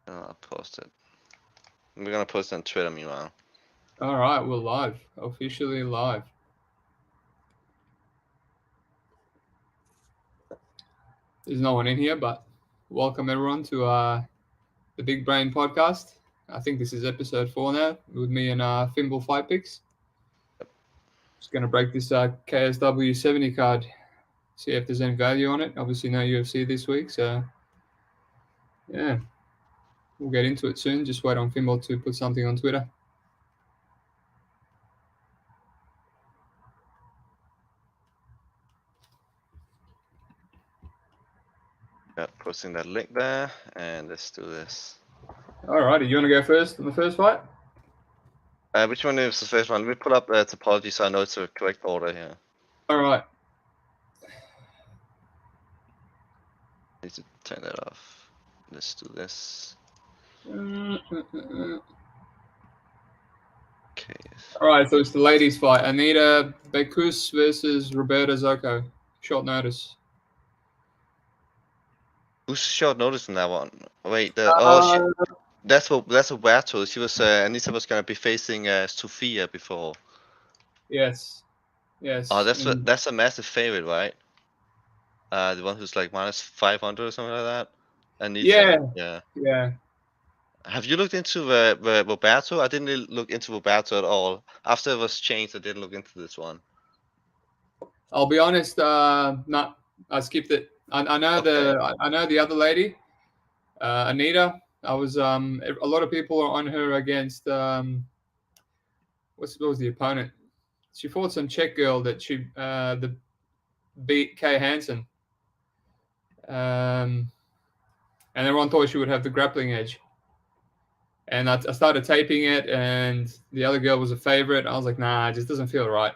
I'll post it. We're gonna post it on Twitter meanwhile. All right, we're live, officially live. There's no one in here, but welcome everyone to the Big Brain Podcast. I think this is episode 4 now with me and Fimbul Fight Picks. Just gonna break this KSW 70 card, see if there's any value on it. Obviously, no UFC this week, so yeah, we'll get into it soon. Just wait on Fimbul to put something on Twitter. Yeah, posting that link there, and let's do this. All righty, you want to go first on the first fight? Which one is the first one? Let me pull up the topology so I know it's the correct order here. All right. Need to turn that off. Let's do this. Okay. All right, so it's the ladies' fight. Anita Bekus versus Roberta Zocco. Short notice. Who's short notice in that one? Wait, that's Roberto. She was Anita was gonna be facing Sofia before. Yes. Oh, that's a massive favorite, right? The one who's like minus 500 or something like that. Anita. Yeah. Have you looked into Roberto? I didn't look into Roberto at all. After it was changed, I didn't look into this one. I'll be honest. No, I skipped it. I know the other lady, Anita. I was a lot of people are on her against what was the opponent? She fought some Czech girl that she beat Kay Hansen. And everyone thought she would have the grappling edge. And I started taping it, and the other girl was a favorite. I was like, nah, it just doesn't feel right.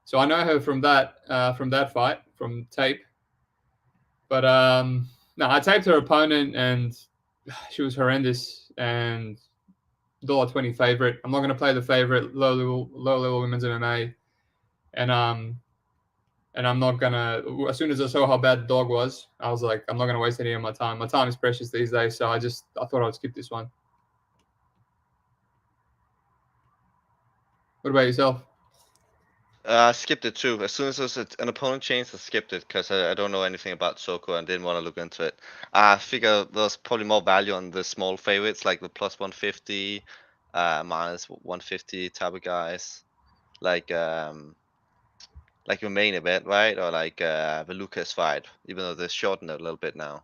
So I know her from that fight, from tape. But no, I taped her opponent, and she was horrendous. And $1.20 favorite. I'm not going to play the favorite low level women's MMA, and I'm not gonna. As soon as I saw how bad the dog was, I was like, I'm not gonna waste any of my time. My time is precious these days, so I thought I'd skip this one. What about yourself? I skipped it too. As soon as there's an opponent change, I skipped it because I don't know anything about Zocco and didn't want to look into it. I figure there's probably more value on the small favorites like the plus 150, minus 150 type of guys, like your main event, right? Or like the Lucas fight, even though they're shortened a little bit now.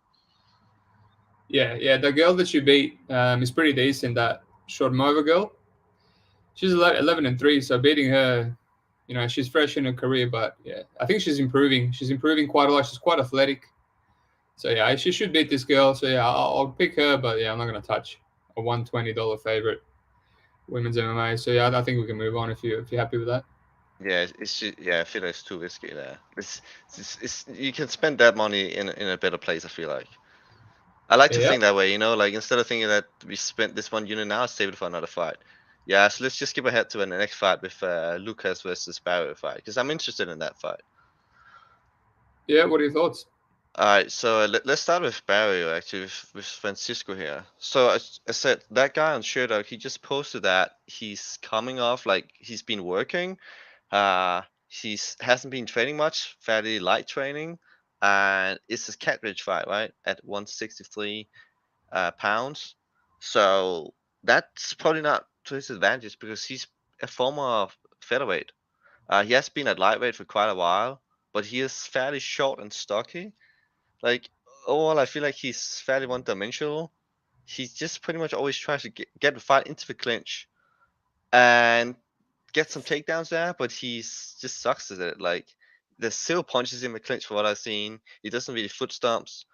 Yeah. The girl that you beat is pretty decent. That Shortmova girl. She's 11-3, so beating her, she's fresh in her career, but yeah, I think she's improving. She's improving quite a lot. She's quite athletic. So yeah, she should beat this girl. So yeah, I'll pick her, but yeah, I'm not gonna touch a $120 favorite women's MMA. So yeah, I think we can move on if you're happy with that. Yeah, I feel like it's too risky there. It's you can spend that money in a better place. I feel like. I like to think that way, like instead of thinking that we spent this one unit now, save it for another fight. Yeah, so let's just skip ahead to the next fight with Lucas versus Barrio fight, because I'm interested in that fight. Yeah, what are your thoughts? All right, so let's start with Barrio, actually, with Francisco here. So I said, that guy on Sherdog, he just posted that he's coming off, like, he's been working. He hasn't been training much, fairly light training. And it's his Catridge fight, right? At 163 pounds. So that's probably not to his advantage because he's a former featherweight. He has been at lightweight for quite a while, but he is fairly short and stocky. Like, overall, I feel like he's fairly one-dimensional. He just pretty much always tries to get the fight into the clinch and get some takedowns there, but he's just sucks at it. Like, there's 0 punches in the clinch for what I've seen. He doesn't really foot stomps.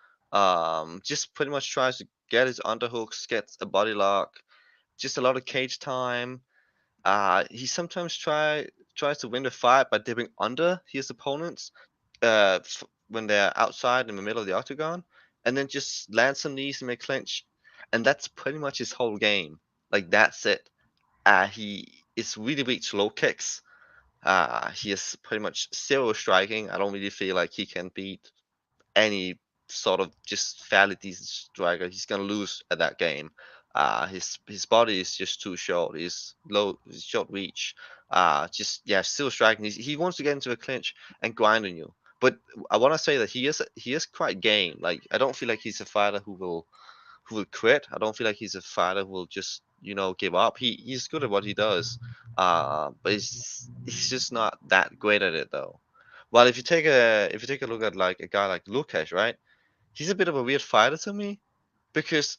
Just pretty much tries to get his underhooks, gets a body lock, just a lot of cage time. He sometimes tries to win the fight by dipping under his opponents when they're outside in the middle of the octagon, and then just land some knees in the clinch, and that's pretty much his whole game. Like, that's it. He is really weak to low kicks. He is pretty much 0 striking. I don't really feel like he can beat any sort of just fairly decent striker, he's gonna lose at that game. His body is just too short. He's short reach. Still striking. He wants to get into a clinch and grind on you. But I want to say that he is quite game. Like, I don't feel like he's a fighter who will quit. I don't feel like he's a fighter who will just give up. He's good at what he does. But he's just not that great at it though. Well, if you take a look at like a guy like Łukasz, right? He's a bit of a weird fighter to me because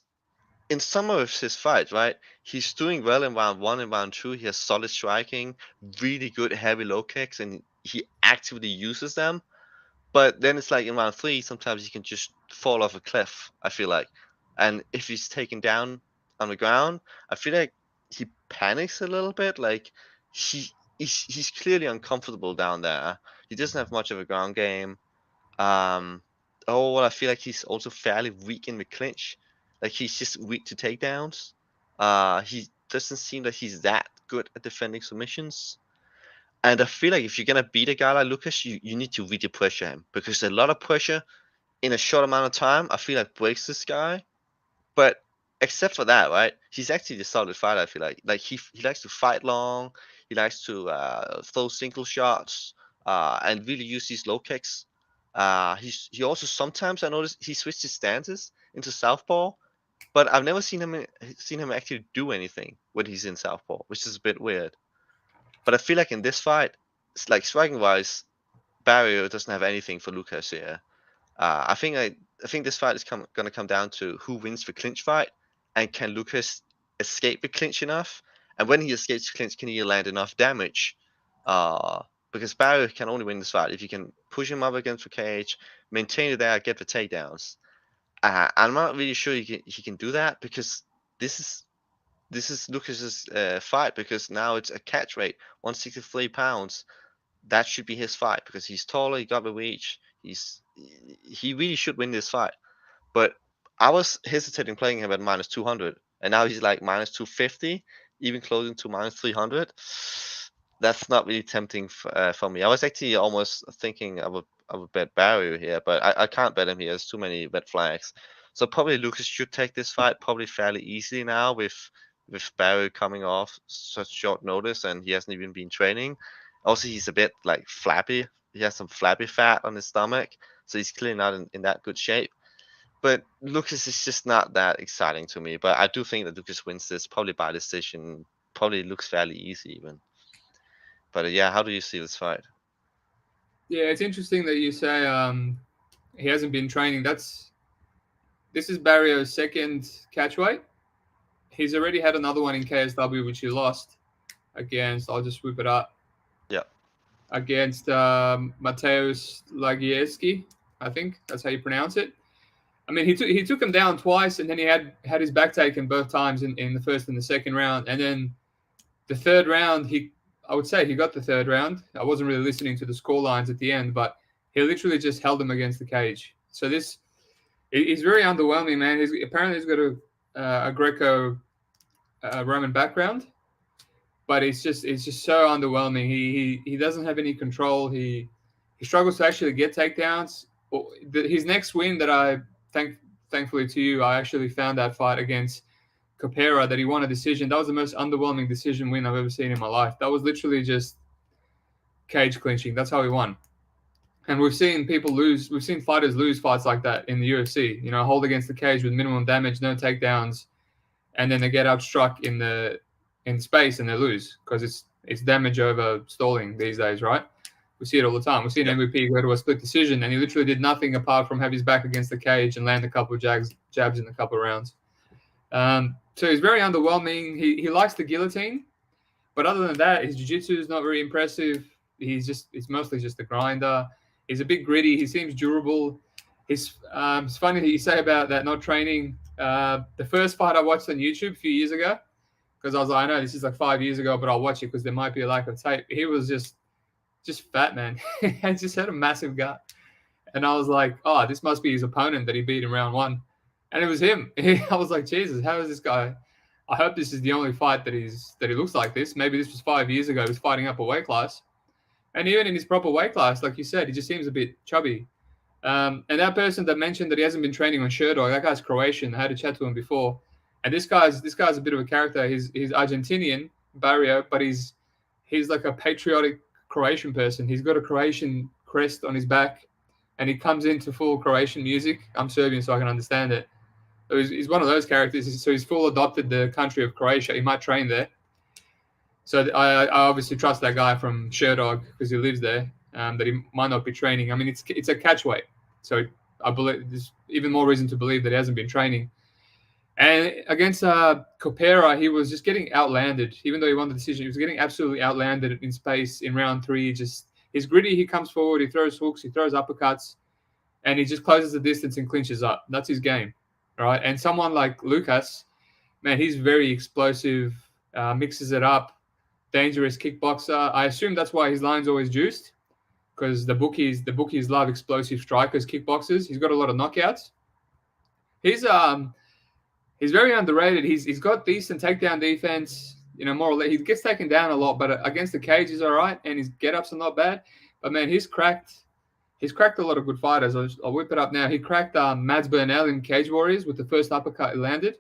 in some of his fights, right, he's doing well in round 1 and round 2. He has solid striking, really good heavy low kicks, and he actively uses them. But then it's like in round 3, sometimes he can just fall off a cliff, I feel like. And if he's taken down on the ground, I feel like he panics a little bit. Like he's clearly uncomfortable down there. He doesn't have much of a ground game. I feel like he's also fairly weak in the clinch. Like, he's just weak to takedowns. He doesn't seem that he's that good at defending submissions. And I feel like if you're gonna beat a guy like Łukasz, you need to really pressure him, because a lot of pressure in a short amount of time, I feel like breaks this guy. But except for that, right, he's actually a solid fighter. I feel like he likes to fight long. He likes to throw single shots and really use these low kicks. He also sometimes, I noticed, he switches stances into southpaw, but I've never seen him actually do anything when he's in southpaw, which is a bit weird. But I feel like in this fight, it's like striking wise, Barrio doesn't have anything for Łukasz here. I think this fight is going to come down to who wins the clinch fight, and can Łukasz escape the clinch enough? And when he escapes the clinch, can he land enough damage? Because Barrio can only win this fight if you can push him up against the cage, maintain it there, get the takedowns. I'm not really sure he can do that, because this is Łukaš's fight, because now it's a catch weight, 163 pounds. That should be his fight, because he's taller, he got the reach. He really should win this fight. But I was hesitating playing him at minus 200, and now he's like minus 250, even closing to minus 300. That's not really tempting for me. I was actually almost thinking I would bet Barrio here, but I can't bet him here. There's too many red flags. So probably Łukasz should take this fight probably fairly easily now, with Barrio coming off such short notice, and he hasn't even been training. Also, he's a bit like flabby. He has some flabby fat on his stomach, so he's clearly not in that good shape. But Łukasz is just not that exciting to me. But I do think that Łukasz wins this, probably by decision. Probably looks fairly easy even. But yeah, how do you see this fight? Yeah, it's interesting that you say he hasn't been training. This is Barrio's second catchweight. He's already had another one in KSW, which he lost against. I'll just whip it up. Yeah. Against Mateusz Lagierski, I think that's how you pronounce it. I mean, he took him down twice, and then he had his back taken both times in the first and the second round. And then the third round, I would say he got the third round. I wasn't really listening to the score lines at the end, but he literally just held him against the cage. So this is very underwhelming, man. Apparently he's got a Greco-Roman background, but it's just so underwhelming. He doesn't have any control. He struggles to actually get takedowns. His next win that I thankfully to you, I actually found that fight against Capera that he won a decision. That was the most underwhelming decision win I've ever seen in my life. That was literally just cage clinching. That's how he won. And we've seen people lose. We've seen fighters lose fights like that in the UFC. You know, hold against the cage with minimum damage, no takedowns, and then they get outstruck in space and they lose because it's damage over stalling these days, right? We see it all the time. We've seen MVP go to a split decision, and he literally did nothing apart from have his back against the cage and land a couple of jabs in a couple of rounds. So he's very underwhelming. He likes the guillotine, but other than that, his jiu-jitsu is not very impressive. It's mostly just a grinder. He's a bit gritty. He seems durable. It's funny that you say about that not training. The first fight I watched on YouTube a few years ago, because I was like, I know this is like 5 years ago, but I'll watch it because there might be a lack of tape. He was just fat, man. He just had a massive gut. And I was like, oh, this must be his opponent that he beat in round 1. And it was him. I was like, Jesus, how is this guy? I hope this is the only fight that he looks like this. Maybe this was 5 years ago. He was fighting up a weight class. And even in his proper weight class, like you said, he just seems a bit chubby. And that person that mentioned that he hasn't been training on Sherdog, that guy's Croatian. I had a chat to him before. And this guy's a bit of a character. He's Argentinian, Barrio, but he's like a patriotic Croatian person. He's got a Croatian crest on his back, and he comes into full Croatian music. I'm Serbian, so I can understand it. So he's one of those characters. So he's full adopted the country of Croatia. He might train there. So I obviously trust that guy from Sherdog because he lives there. That he might not be training. I mean, it's a catch weight, so I believe there's even more reason to believe that he hasn't been training. And against Copera, he was just getting outlanded. Even though he won the decision, he was getting absolutely outlanded in space in round 3. Just he's gritty. He comes forward. He throws hooks. He throws uppercuts, and he just closes the distance and clinches up. That's his game, right? And someone like Łukasz, man, he's very explosive. Mixes it up. Dangerous kickboxer. I assume that's why his line's always juiced, because the bookies love explosive strikers, kickboxers. He's got a lot of knockouts. He's very underrated. He's got decent takedown defense, more or less. He gets taken down a lot, but against the cage he's all right, and his get-ups are not bad. But man, he's cracked a lot of good fighters. I'll whip it up now. He cracked Mads Burnell in Cage Warriors with the first uppercut he landed.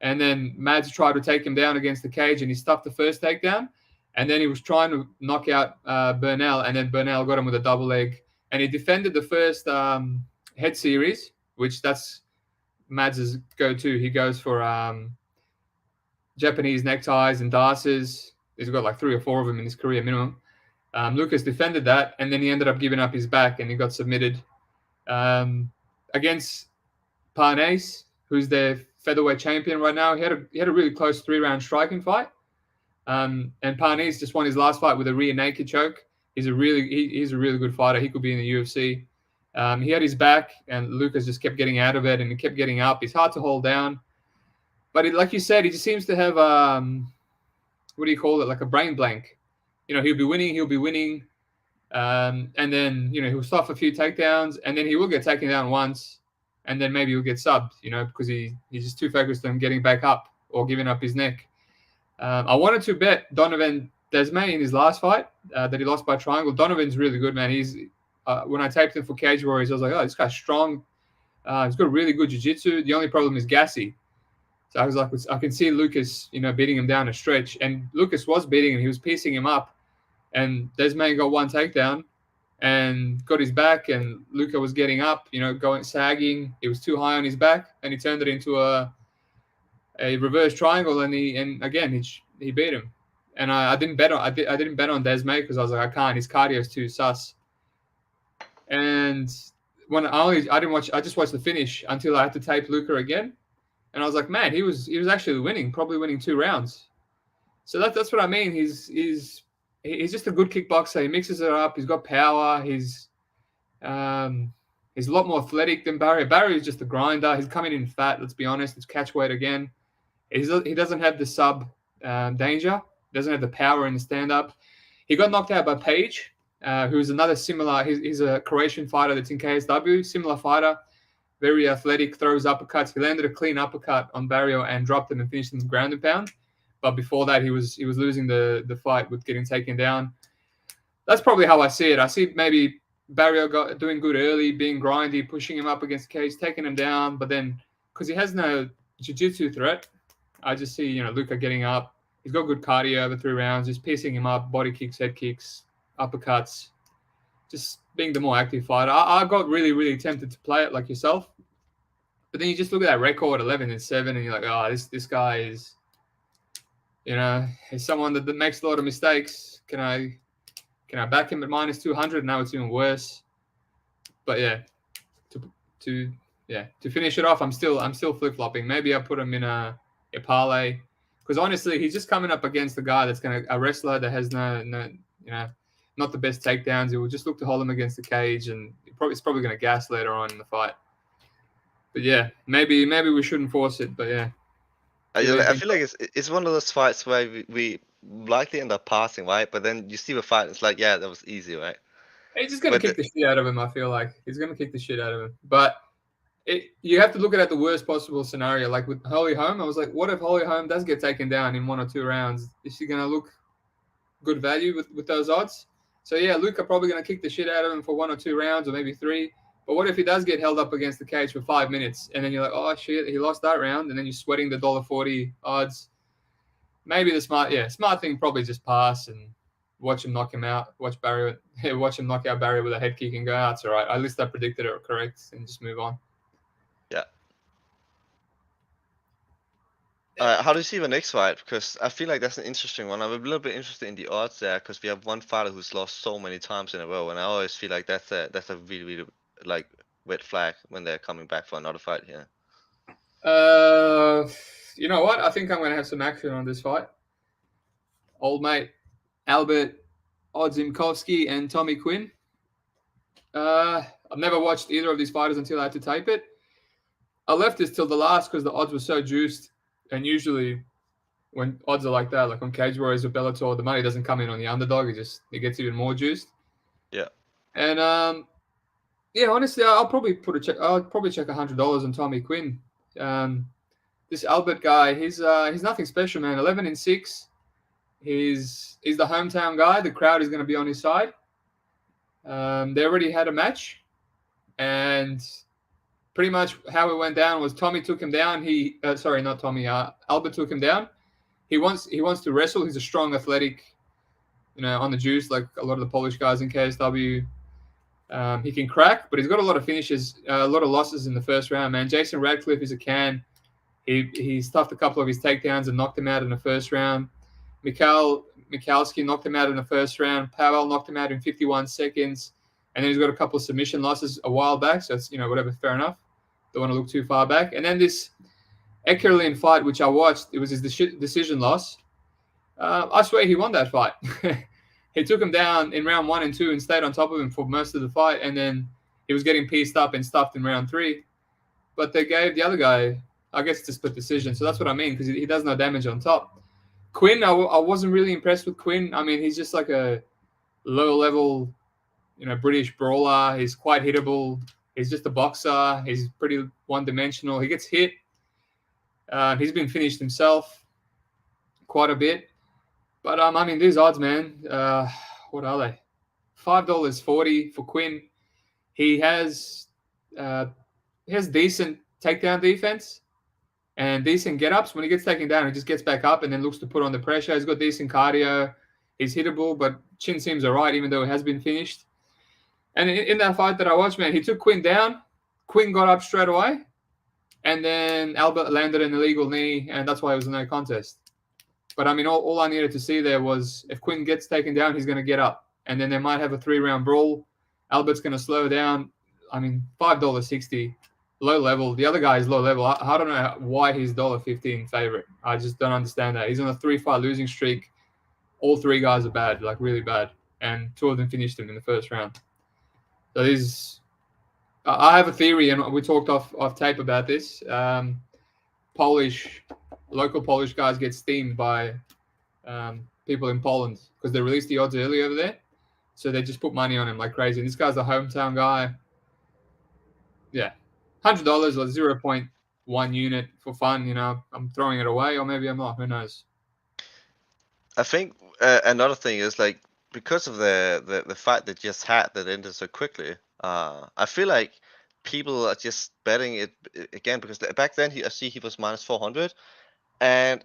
And then Mads tried to take him down against the cage, and he stuffed the first takedown. And then he was trying to knock out Burnell, and then Burnell got him with a double leg. And he defended the first head series, which that's Mads' go-to. He goes for Japanese neckties and darces. He's got like 3 or 4 of them in his career minimum. Łukasz defended that, and then he ended up giving up his back, and he got submitted against Parnasse, who's their featherweight champion right now. He had a really close 3-round striking fight. And Parnasse just won his last fight with a rear naked choke. He's a really good fighter. He could be in the UFC. He had his back, and Łukasz just kept getting out of it, and he kept getting up. He's hard to hold down. But like you said, he just seems to have, what do you call it, like a brain blank. He'll be winning. And then, he'll stuff a few takedowns, and then he will get taken down once, and then maybe he'll get subbed, because he's just too focused on getting back up or giving up his neck. I wanted to bet Donovan Desmay in his last fight that he lost by triangle. Donovan's really good, man. He's when I taped him for Cage Warriors, I was like, oh, this guy's strong. He's got really good jiu-jitsu. The only problem is gassy. So I was like, I can see Łukasz, beating him down a stretch. And Łukasz was beating him. He was piecing him up. And Desmay got one takedown and got his back. And Łukasz was getting up, going sagging. He was too high on his back. And he turned it into a reverse triangle. And again, he beat him. And I didn't bet on Desmay because I was like, I can't. His cardio's too sus. And when I just watched the finish until I had to tape Łukasz again. And I was like, man, he was actually winning, probably winning 2 rounds. So that's what I mean. He's just a good kickboxer. He mixes it up. He's got power. He's a lot more athletic than Barrio. Barrio is just a grinder. He's coming in fat. Let's be honest. It's catch weight again. He doesn't have the sub danger. He doesn't have the power in the stand up. He got knocked out by Page, who's another similar. He's a Croatian fighter that's in KSW. Similar fighter. Very athletic, throws uppercuts. He landed a clean uppercut on Barrio and dropped him and finished him ground and pound. But before that, he was losing the fight with getting taken down. That's probably how I see it. I see maybe Barrio doing good early, being grindy, pushing him up against the cage, taking him down. But then, because he has no jiu-jitsu threat, I just see, Łukasz getting up. He's got good cardio over 3 rounds, just piecing him up, body kicks, head kicks, uppercuts. Just being the more active fighter. I got really, really tempted to play it like yourself. But then you just look at that record, 11-7, and you're like, oh, this guy is, he's someone that makes a lot of mistakes. Can I back him at -200? Now it's even worse. But yeah, to finish it off, I'm still flip-flopping. Maybe I put him in a parlay. Because honestly, he's just coming up against a guy that's a wrestler that has no not the best takedowns. He will just look to hold him against the cage, and it's probably going to gas later on in the fight. But yeah, maybe we shouldn't force it. But yeah, I feel like it's one of those fights where we likely end up passing, right? But then you see the fight, it's like, yeah, that was easy, right? He's just going to kick the shit out of him. I feel like he's going to kick the shit out of him. But you have to look at the worst possible scenario. Like with Holly Holm, I was like, what if Holly Holm does get taken down in 1 or 2 rounds? Is she going to look good value with those odds? So yeah, Łukasz probably going to kick the shit out of him for 1 or 2 rounds, or maybe 3. But what if he does get held up against the cage for 5 minutes, and then you're like, oh shit, he lost that round, and then you're sweating the $1.40 odds? Maybe the smart thing probably just pass and watch him knock him out. Watch him knock out Barrio with a head kick and go, oh, it's all right. At least I predicted it correct, and just move on. Yeah. How do you see the next fight? Because I feel like that's an interesting one. I'm a little bit interested in the odds there because we have one fighter who's lost so many times in a row, and I always feel like that's a really, really like red flag when they're coming back for another fight here. You know what? I think I'm going to have some action on this fight. Old mate Albert Odzimkowski and Tommy Quinn. I've never watched either of these fighters until I had to tape it. I left this till the last because the odds were so juiced. And usually when odds are like that, like on Cage Warriors or Bellator, the money doesn't come in on the underdog. It gets even more juiced. Yeah. And honestly, I'll probably check $100 on Tommy Quinn. This Albert guy, he's nothing special, man. 11-6. He's the hometown guy. The crowd is going to be on his side. They already had a match, and pretty much how it went down was Tommy took him down. Albert took him down. He wants to wrestle. He's a strong, athletic, on the juice like a lot of the Polish guys in KSW. He can crack, but he's got a lot of finishes, a lot of losses in the first round, man. Jason Radcliffe is a can. He stuffed a couple of his takedowns and knocked him out in the first round. Michalski knocked him out in the first round. Powell knocked him out in 51 seconds. And then he's got a couple of submission losses a while back. So it's, whatever, fair enough. Don't want to look too far back. And then this Eckerlin fight, which I watched, it was his decision loss. I swear he won that fight. He took him down in round 1 and 2 and stayed on top of him for most of the fight. And then he was getting pieced up and stuffed in round 3. But they gave the other guy, I guess it's a split decision. So that's what I mean, because he does no damage on top. Quinn, I wasn't really impressed with Quinn. I mean, he's just like a low-level, British brawler. He's quite hittable. He's just a boxer. He's pretty one-dimensional. He gets hit. He's been finished himself quite a bit. But, I mean, these odds, man, what are they? $5.40 for Quinn. He has decent takedown defense and decent get-ups. When he gets taken down, he just gets back up and then looks to put on the pressure. He's got decent cardio. He's hittable, but chin seems all right, even though it has been finished. And in that fight that I watched, man, he took Quinn down. Quinn got up straight away. And then Albert landed an illegal knee, and that's why it was a no contest. But, I mean, all I needed to see there was if Quinn gets taken down, he's going to get up. And then they might have a 3-round brawl. Albert's going to slow down. I mean, $5.60, low level. The other guy is low level. I don't know why he's $1.15 favorite. I just don't understand that. He's on a 3-fight losing streak. All 3 guys are bad, like really bad. And 2 of them finished him in the first round. So I have a theory, and we talked off tape about this. Local Polish guys get steamed by people in Poland because they released the odds early over there. So they just put money on him like crazy. And this guy's a hometown guy. Yeah. $100 or 0.1 unit for fun. I'm throwing it away, or maybe I'm not. Who knows? I think another thing is like because of the fight that just had that ended so quickly. I feel like people are just betting it again because back then I see he was minus 400, and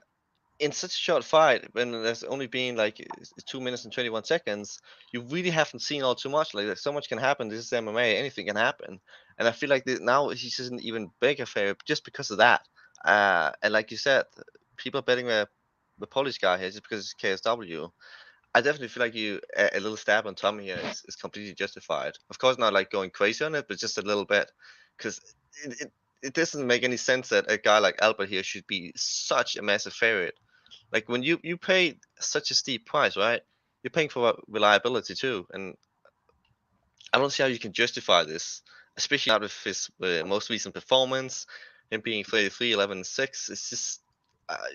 in such a short fight when there's only been like 2 minutes and 21 seconds, you really haven't seen all too much. Like so much can happen. This is MMA. Anything can happen, and I feel like now he's just an even bigger favorite just because of that. And like you said, people are betting the Polish guy here just because it's KSW. I definitely feel like a little stab on Tommy here is completely justified. Of course, not like going crazy on it, but just a little bit, because it doesn't make any sense that a guy like Albert here should be such a massive favorite. Like when you pay such a steep price, right? You're paying for reliability too, and I don't see how you can justify this, especially out of his most recent performance, him being 33, 11-6. It's just.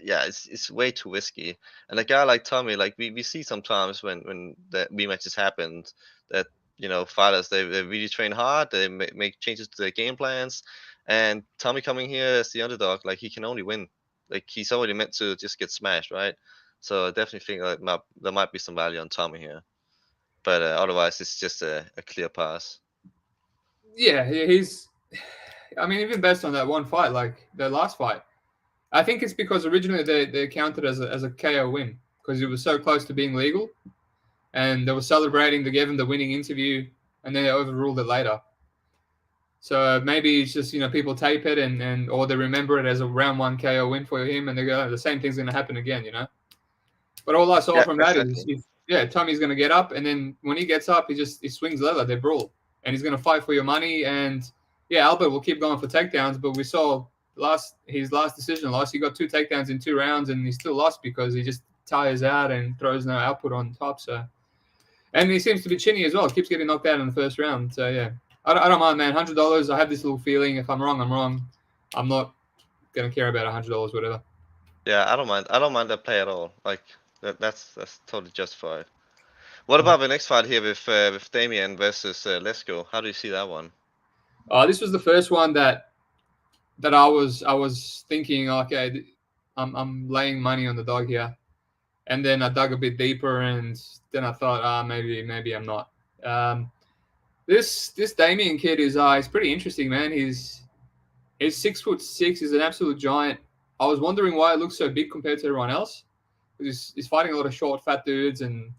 It's way too risky. And a guy like Tommy, like we see sometimes when the rematches happened, that fighters they really train hard, they make changes to their game plans, and Tommy coming here as the underdog, like he can only win. Like he's already meant to just get smashed, right? So I definitely think like there might be some value on Tommy here, but otherwise it's just a clear pass. Yeah, he's. I mean, even based on that one fight, like the last fight, I think it's because originally they counted as a KO win because it was so close to being legal, and they were celebrating. They gave him the winning interview, and then they overruled it later. So maybe it's just people tape it and or they remember it as a round 1 KO win for him, and they go, the same thing's going to happen again, But all I saw from that is, Tommy's going to get up, and then when he gets up, he swings leather. They brawl, and he's going to fight for your money. And Albert will keep going for takedowns, but we saw his last decision loss. He got 2 takedowns in 2 rounds, and he still lost because he just tires out and throws no output on top. So, and he seems to be chinny as well. Keeps getting knocked out in the first round. So yeah, I don't mind, man. $100. I have this little feeling. If I'm wrong, I'm wrong. I'm not gonna care about $100, whatever. Yeah, I don't mind. I don't mind that play at all. Like that's totally justified. What about the next fight here with Damian versus Leśko? How do you see that one? This was the first one that I was thinking, okay, I'm laying money on the dog here, and then I dug a bit deeper, and then I thought, maybe I'm not. This Damian kid is he's pretty interesting, man. He's 6'6". He's an absolute giant. I was wondering why it looks so big compared to everyone else. He's fighting a lot of short, fat dudes, and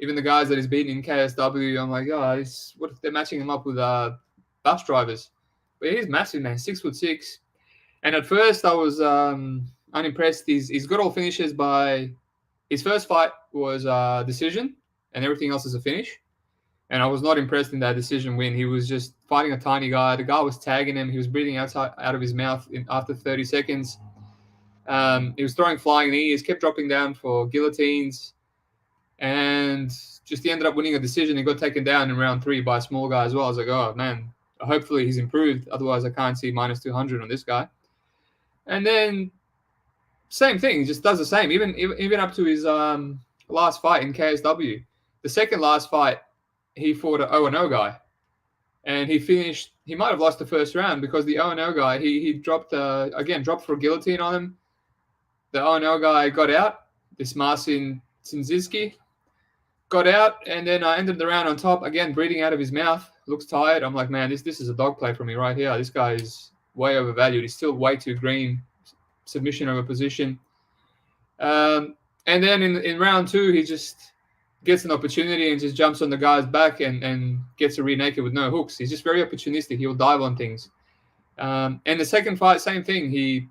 even the guys that he's beaten in KSW, I'm like, what if they're matching him up with bus drivers? But he's massive, man, 6'6". And at first I was unimpressed. He's got all finishes by his first fight was decision, and everything else is a finish. And I was not impressed in that decision win. He was just fighting a tiny guy. The guy was tagging him. He was breathing out of his mouth after 30 seconds. He was throwing flying knees, kept dropping down for guillotines, and he ended up winning a decision. He got taken down in round 3 by a small guy as well. I was like, oh, man, hopefully he's improved. Otherwise, I can't see minus 200 on this guy. And then same thing. He just does the same, even up to his last fight in KSW. The second last fight, he fought an 0-0 guy, and he finished. He might have lost the first round because the 0-0 guy he dropped for a guillotine on him. The 0-0 guy got out. This Marcin Sinzinski got out, and then I ended the round on top again, breathing out of his mouth. Looks tired. I'm like, man, this is a dog play for me right here. This guy is way overvalued. He's still way too green. Submission over position. And then in round 2, he just gets an opportunity and just jumps on the guy's back and gets a rear naked with no hooks. He's just very opportunistic. He'll dive on things. And the second fight, same thing. He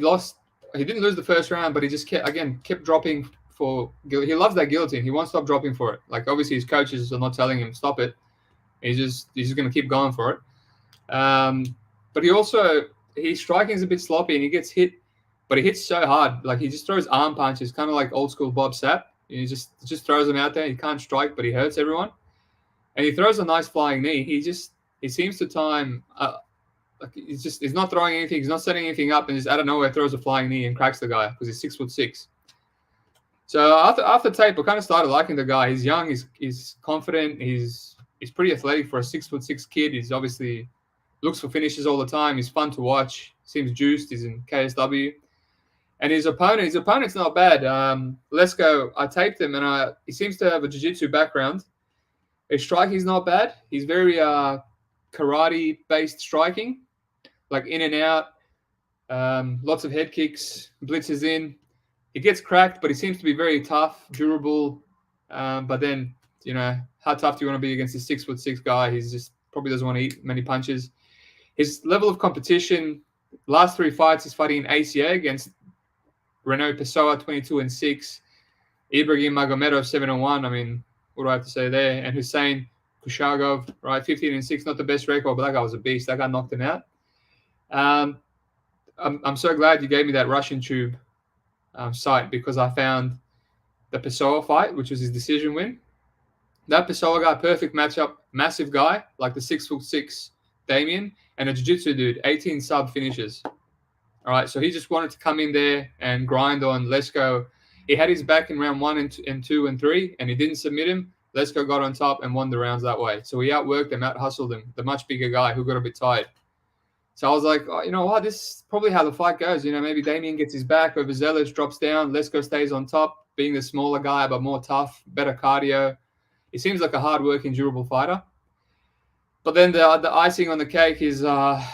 lost. He didn't lose the first round, but he just kept dropping for. He loves that guillotine. He won't stop dropping for it. Like obviously his coaches are not telling him stop it. He's just going to keep going for it. But his striking is a bit sloppy and he gets hit, but he hits so hard. Like he just throws arm punches, kind of like old school Bob Sapp. He just throws them out there. He can't strike, but he hurts everyone. And he throws a nice flying knee. He seems to time. He's not throwing anything. He's not setting anything up, and just out of nowhere throws a flying knee and cracks the guy because he's 6'6". So after tape, I kind of started liking the guy. He's young. He's confident. He's pretty athletic for a 6'6" kid. He's obviously looks for finishes all the time. He's fun to watch. Seems juiced. He's in KSW. And his opponent's not bad. Leśko, I taped him, and he seems to have a jiu-jitsu background. His striking's not bad. He's very karate-based striking, like in and out, lots of head kicks, blitzes in. He gets cracked, but he seems to be very tough, durable. But then, how tough do you want to be against a 6'6" guy? He's just probably doesn't want to eat many punches. His level of competition, last 3 fights, he's fighting in ACA against Renaud Pessoa, 22-6, Ibrahim Magomedov, 7-1. I mean, what do I have to say there? And Hussein Kushagov, right, 15-6, not the best record, but that guy was a beast. That guy knocked him out. I'm so glad you gave me that Russian Tube site because I found the Pessoa fight, which was his decision win. That Pessoa guy, perfect matchup, massive guy, like the 6'6" Damian, and a jiu-jitsu dude, 18 sub finishes. All right, so he just wanted to come in there and grind on Leśko. He had his back in round 1 and 2 and 3, and he didn't submit him. Leśko got on top and won the rounds that way. So he outworked him, out-hustled him, the much bigger guy who got a bit tired. So I was like, you know what, this is probably how the fight goes. Maybe Damian gets his back, overzealous, drops down, Leśko stays on top, being the smaller guy but more tough, better cardio. He seems like a hard-working, durable fighter. But then the icing on the cake is not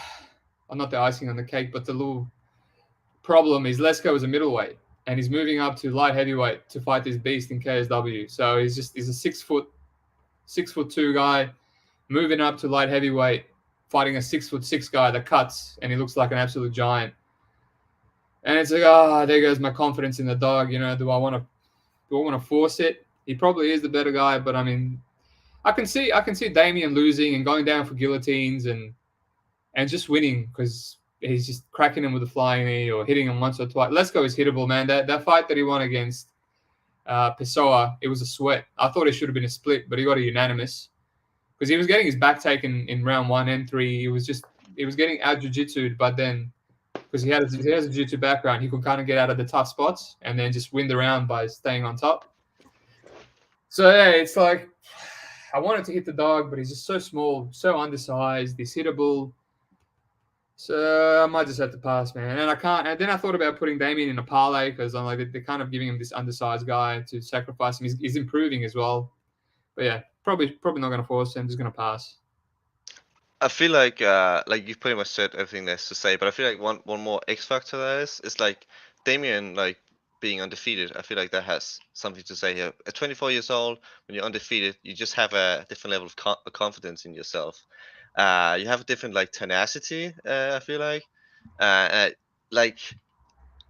the icing on the cake, but the little problem is Leśko is a middleweight and he's moving up to light heavyweight to fight this beast in KSW. So he's a 6'2" guy moving up to light heavyweight, fighting a 6'6" guy that cuts and he looks like an absolute giant. And it's like, there goes my confidence in the dog. You know, do I want to force it? He probably is the better guy, but I mean, I can see Damian losing and going down for guillotines and just winning because he's just cracking him with a flying knee or hitting him once or twice. Leśko is hittable, man. That fight that he won against Pessoa, it was a sweat. I thought it should have been a split, but he got a unanimous because he was getting his back taken in round 1 and 3. He was getting out jiu-jitsu'd, but then because he has a jiu-jitsu background, he could kind of get out of the tough spots and then just win the round by staying on top. So yeah, it's like I wanted to hit the dog, but he's just so small, so undersized. He's hittable. So I might just have to pass, man. And I can't. And then I thought about putting Damian in a parlay because I'm like they're kind of giving him this undersized guy to sacrifice him. He's improving as well. But yeah, probably not going to force him. Just going to pass. I feel like you've pretty much said everything there's to say, but I feel like one more X factor there is like Damian like being undefeated. I feel like that has something to say here. At 24 years old, when you're undefeated, you just have a different level of confidence in yourself. You have a different like tenacity. I feel like, like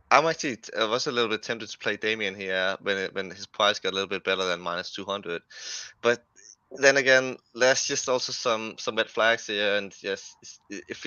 I was a little bit tempted to play Damian here when his price got a little bit better than -200, but then again, there's just also some red flags here, and just it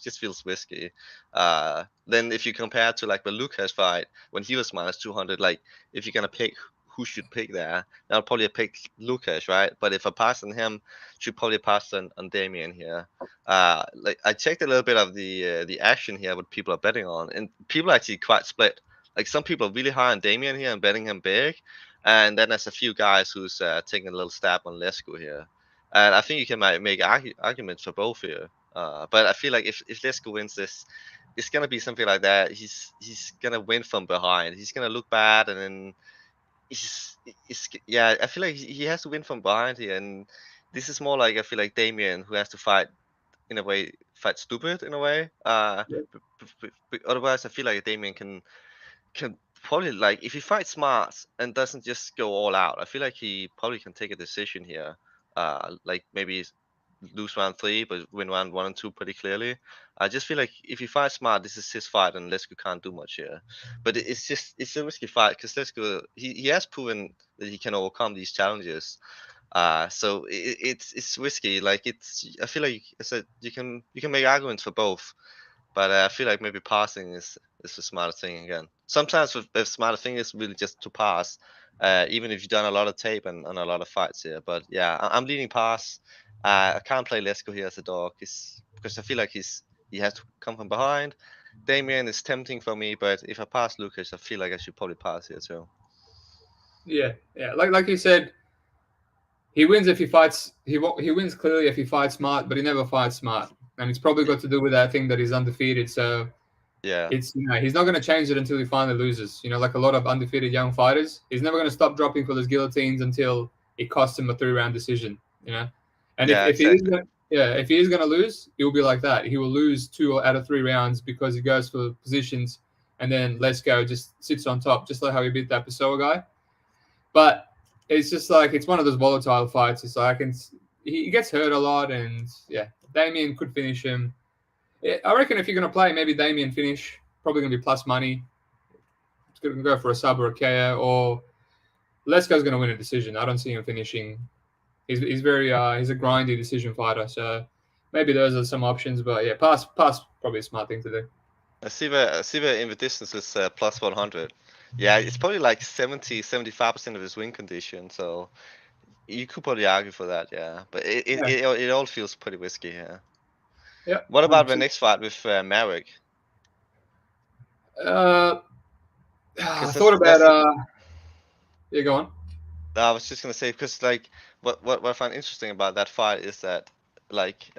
just feels risky. Then if you compare to like the Łukasz fight when he was -200, like if you're gonna pick who should pick there, I'll probably pick Łukasz, right? But if I pass on him, should probably pass on Damian here. Like I checked a little bit of the action here, what people are betting on, and people are actually quite split. Like some people are really high on Damian here and betting him big, and then there's a few guys who's taking a little stab on Leśko here. And I think you can make arguments for both here. But I feel like if Leśko wins this, it's gonna be something like that. He's gonna win from behind. He's gonna look bad, and then yeah. I feel like he has to win from behind here, and this is more like I feel like Damian who has to fight in a way, fight stupid in a way. Otherwise, I feel like Damian can probably like if he fights smart and doesn't just go all out, I feel like he probably can take a decision here. Like maybe lose round 3 but win round 1 and 2 pretty clearly. I just feel like if he fights smart, this is his fight and Leśko can't do much here. But it's a risky fight because Leśko he has proven that he can overcome these challenges. So it's risky. Like I feel like I said you can make arguments for both. But I feel like maybe passing is the smarter thing again. Sometimes the smarter thing is really just to pass, even if you've done a lot of tape and a lot of fights here. But yeah, I'm leaning pass. I can't play Leśko here as a dog because I feel like he has to come from behind. Damian is tempting for me, but if I pass Łukasz, I feel like I should probably pass here too. Yeah. Like you said, he wins if he fights. He wins clearly if he fights smart, but he never fights smart, and it's probably got to do with that thing that he's undefeated. So yeah, it's he's not going to change it until he finally loses. Like a lot of undefeated young fighters, he's never going to stop dropping for those guillotines until it costs him a 3-round decision. And yeah, if exactly. if he is going to lose, it will be like that. He will lose 2 out of 3 rounds because he goes for positions, and then Leśko just sits on top, just like how he beat that Pessoa guy. But it's just like it's one of those volatile fights. It's like he gets hurt a lot, and yeah, Damian could finish him. I reckon if you're going to play, maybe Damian finish, probably going to be plus money. It's going to go for a sub or a KO, or Leśko's going to win a decision. I don't see him finishing. He's a grindy decision fighter, so maybe those are some options. But yeah, pass probably a smart thing to do. I see where in the distance is plus 100. Yeah, it's probably like 75% of his win condition. So you could probably argue for that, yeah. But it all feels pretty risky here. Yeah. What about the next fight with Marek? I thought about. Yeah, go on. I was just gonna say because like what I find interesting about that fight is that like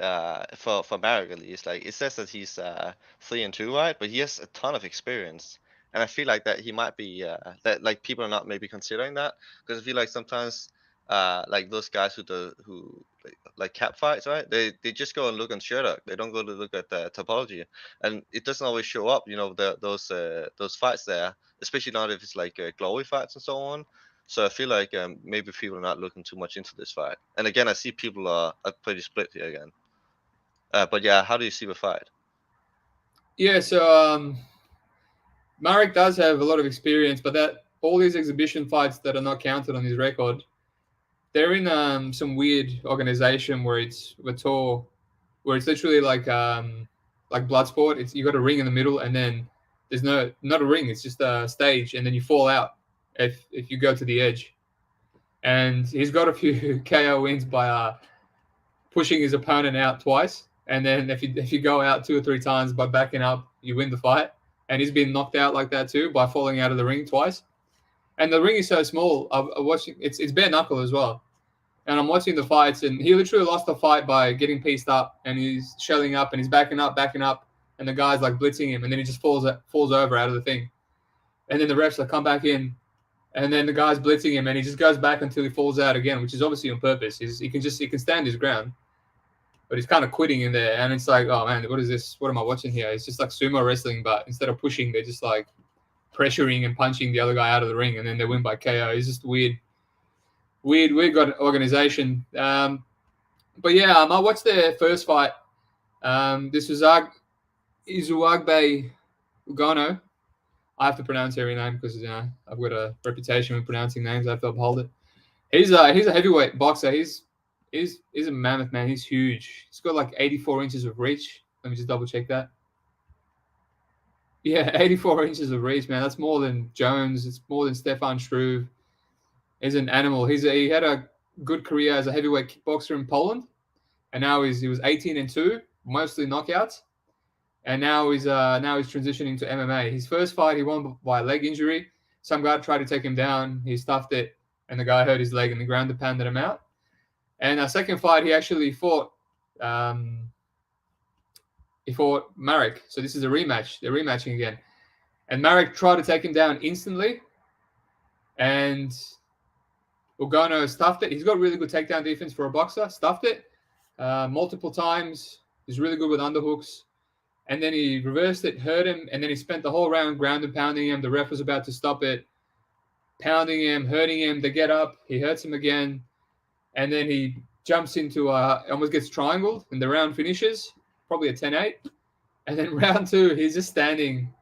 for Marek at least, like it says that he's 3-2, right? But he has a ton of experience, and I feel like that he might be that like people are not maybe considering that because I feel like sometimes like those guys who like cap fights, right? They just go and look on Sherlock. They don't go to look at the topology, and it doesn't always show up. You know, those fights there, especially not if it's like glowy fights and so on. So I feel like maybe people are not looking too much into this fight. And again, I see people are pretty split here again. But yeah, how do you see the fight? Yeah, so Marek does have a lot of experience, but that all these exhibition fights that are not counted on his record, they're in some weird organization where it's Vitor, where it's literally like blood sport. It's you got a ring in the middle, and then there's not a ring. It's just a stage, and then you fall out if you go to the edge. And he's got a few KO wins by pushing his opponent out twice, and then if you go out 2 or 3 times by backing up, you win the fight. And he's been knocked out like that too by falling out of the ring twice. And the ring is so small. I'm watching. It's bare knuckle as well. And I'm watching the fights, and he literally lost the fight by getting pieced up, and he's shelling up, and he's backing up, and the guy's like blitzing him, and then he just falls over out of the thing. And then the refs like come back in, and then the guy's blitzing him, and he just goes back until he falls out again, which is obviously on purpose. He can stand his ground, but he's kind of quitting in there, and it's like, oh man, what is this? What am I watching here? It's just like sumo wrestling, but instead of pushing, they're just like pressuring and punching the other guy out of the ring, and then they win by KO. It's just weird got organization. But yeah, I watched their first fight. This was Izuagbe Ugonoh. I have to pronounce every name because I've got a reputation with pronouncing names. I have to uphold it. He's a heavyweight boxer. He's a mammoth, man. He's huge. He's got like 84 inches of reach. Let me just double check that. Yeah, 84 inches of reach, man. That's more than Jones. It's more than Stefan Struve. He's an animal. He had a good career as a heavyweight kickboxer in Poland, and now he was 18-2, mostly knockouts, and now he's transitioning to MMA. His first fight he won by a leg injury. Some guy tried to take him down. He stuffed it, and the guy hurt his leg, and the ground pounded him out. And a second fight he actually fought. He fought Marek. So this is a rematch. They're rematching again, and Marek tried to take him down instantly, and Ugonoh stuffed it. He's got really good takedown defense for a boxer. Stuffed it multiple times. He's really good with underhooks. And then he reversed it, hurt him, and then he spent the whole round ground and pounding him. The ref was about to stop it, pounding him, hurting him. They get up. He hurts him again. And then he jumps into almost gets triangled, and the round finishes, probably a 10-8. And then round 2, he's just standing.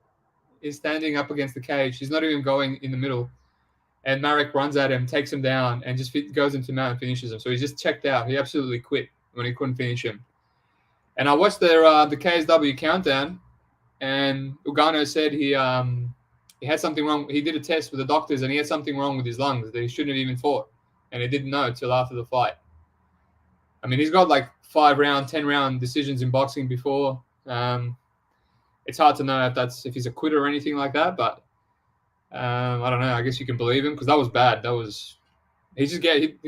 He's standing up against the cage. He's not even going in the middle. And Marek runs at him, takes him down, and just goes into mount and finishes him. So he's just checked out. He absolutely quit when he couldn't finish him. And I watched the KSW countdown, and Ugonoh said he had something wrong. He did a test with the doctors, and he had something wrong with his lungs that he shouldn't have even fought, and he didn't know until after the fight. I mean, he's got like 5-round, 10-round decisions in boxing before. It's hard to know if he's a quitter or anything like that, but I don't know. I guess you can believe him because that was bad. He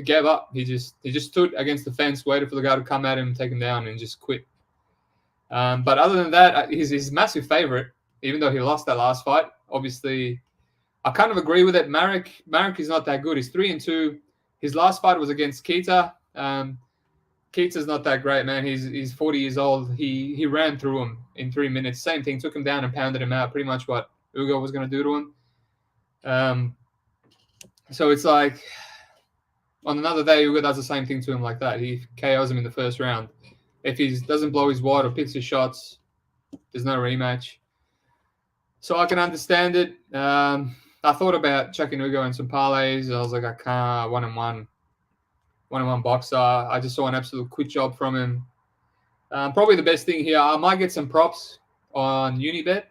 gave up. He just stood against the fence, waited for the guy to come at him, take him down, and just quit. But other than that, he's massive favorite, even though he lost that last fight. Obviously, I kind of agree with it. Marek is not that good. He's 3-2. His last fight was against Kita. Kita's not that great, man. He's 40 years old. He ran through him in 3 minutes. Same thing, took him down and pounded him out. Pretty much what Ugo was going to do to him. So it's like on another day, Ugo does the same thing to him like that. He KOs him in the first round. If he doesn't blow his wad or picks his shots, there's no rematch. So I can understand it. I thought about chucking Ugo in some parlays. I was like, I can't. 1-on-1 boxer. I just saw an absolute quit job from him. Probably the best thing here, I might get some props on Unibet.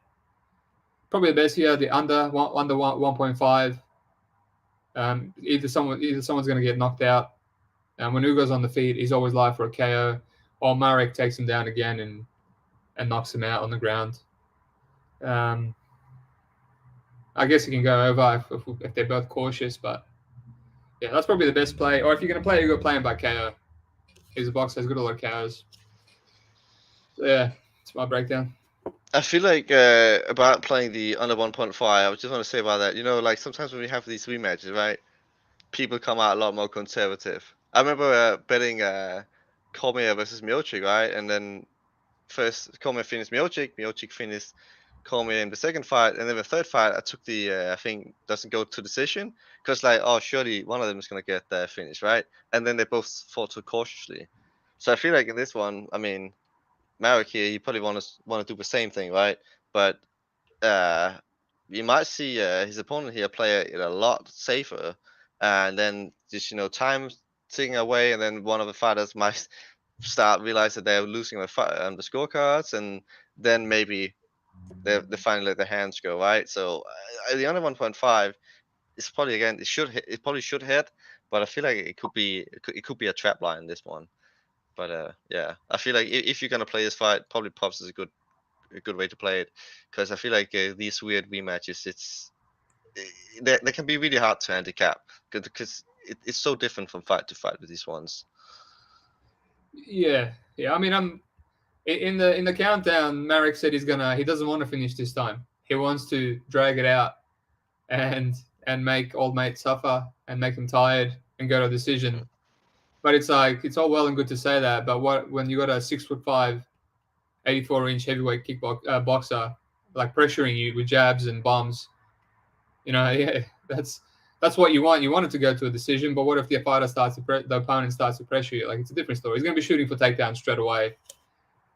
Probably the best here, the under 1.5. Either someone's going to get knocked out. When Ugo's on the feet, he's always live for a KO. Or Marek takes him down again and knocks him out on the ground. I guess you can go over if they're both cautious, but yeah, that's probably the best play. Or if you're going to play Ugo, play him by KO. He's a boxer, he's got a lot of KOs. So yeah, it's my breakdown. I feel like about playing the under 1.5, I just want to say about that. You know, like sometimes when we have these rematches, right? People come out a lot more conservative. I remember betting Cormier versus Miocic, right? And then first Cormier finished Miocic, Miocic finished Cormier in the second fight, and then the third fight I took the I think doesn't go to decision because like surely one of them is gonna get the finish, right? And then they both fought too cautiously. So I feel like in this one, I mean, Marek here, he probably want to do the same thing, right? But you might see his opponent here play it a lot safer, and then just time ticking away, and then one of the fighters might start realize that they're losing the scorecards, and then maybe they finally let their hands go, right? So the under 1.5 is probably again it probably should hit, but I feel like it could be a trap line this one. But yeah, I feel like if you're gonna play this fight, probably pops is a good way to play it, because I feel like these weird rematches, they can be really hard to handicap because it's so different from fight to fight with these ones. Yeah. I mean, I'm in the countdown. Marek said he doesn't want to finish this time. He wants to drag it out and make old mate suffer and make him tired and go to a decision. But it's like, it's all well and good to say that, but when you got a 6'5", 84-inch heavyweight boxer like pressuring you with jabs and bombs, yeah, that's what you want. You want it to go to a decision, but what if the opponent starts to pressure you? Like, it's a different story. He's going to be shooting for takedowns straight away,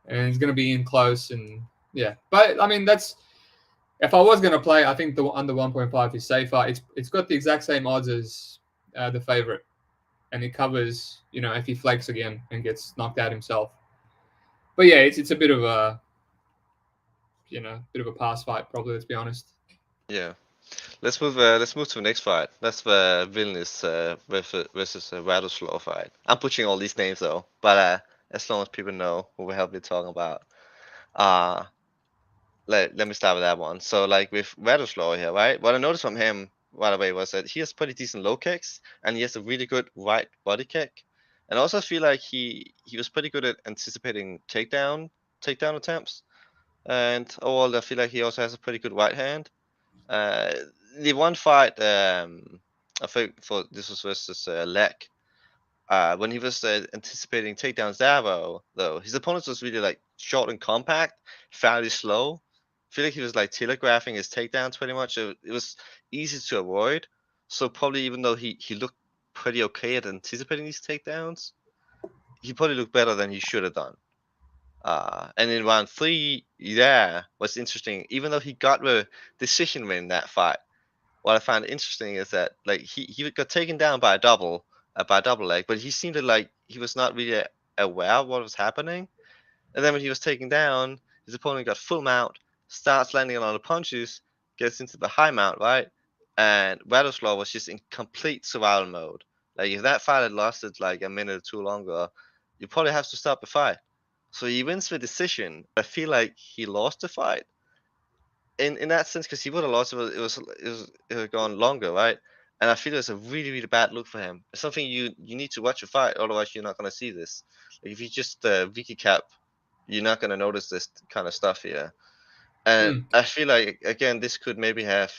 and he's going to be in close, and yeah. But I mean, if I was going to play, I think the under 1.5 is safer. It's got the exact same odds as the favorite, and it covers, if he flakes again and gets knocked out himself. But yeah, it's a bit of a pass fight, probably. Let's be honest. Yeah. Let's move to the next fight. That's the Wilnis versus Radosław fight. I'm putting all these names though, but as long as people know who we're helping talking about, let me start with that one. So like with Radosław here, right? What I noticed from him right away was that he has pretty decent low kicks, and he has a really good right body kick, and I also feel like he was pretty good at anticipating takedown attempts, and overall I feel like he also has a pretty good right hand. The one fight, I think this was versus Lek. When he was anticipating takedowns there, though, his opponent was really like short and compact, fairly slow. I feel like he was like telegraphing his takedowns pretty much. It was easy to avoid. So probably even though he looked pretty okay at anticipating these takedowns, he probably looked better than he should have done. And in round 3, yeah, what's interesting, even though he got the decision win in that fight, what I found interesting is that like he got taken down by a double leg, but he seemed to like he was not really aware of what was happening. And then when he was taken down, his opponent got full mount, starts landing on the punches, gets into the high mount, right? And Radosław was just in complete survival mode. Like if that fight had lasted like a minute or two longer, you probably have to stop the fight. So he wins the decision. I feel like he lost the fight in that sense, because he would have lost it. It was gone longer, right? And I feel it's a really, really bad look for him. It's something you need to watch a fight, otherwise you're not going to see this. Like if you just Viki cap, you're not going to notice this kind of stuff here. And I feel like again, this could maybe have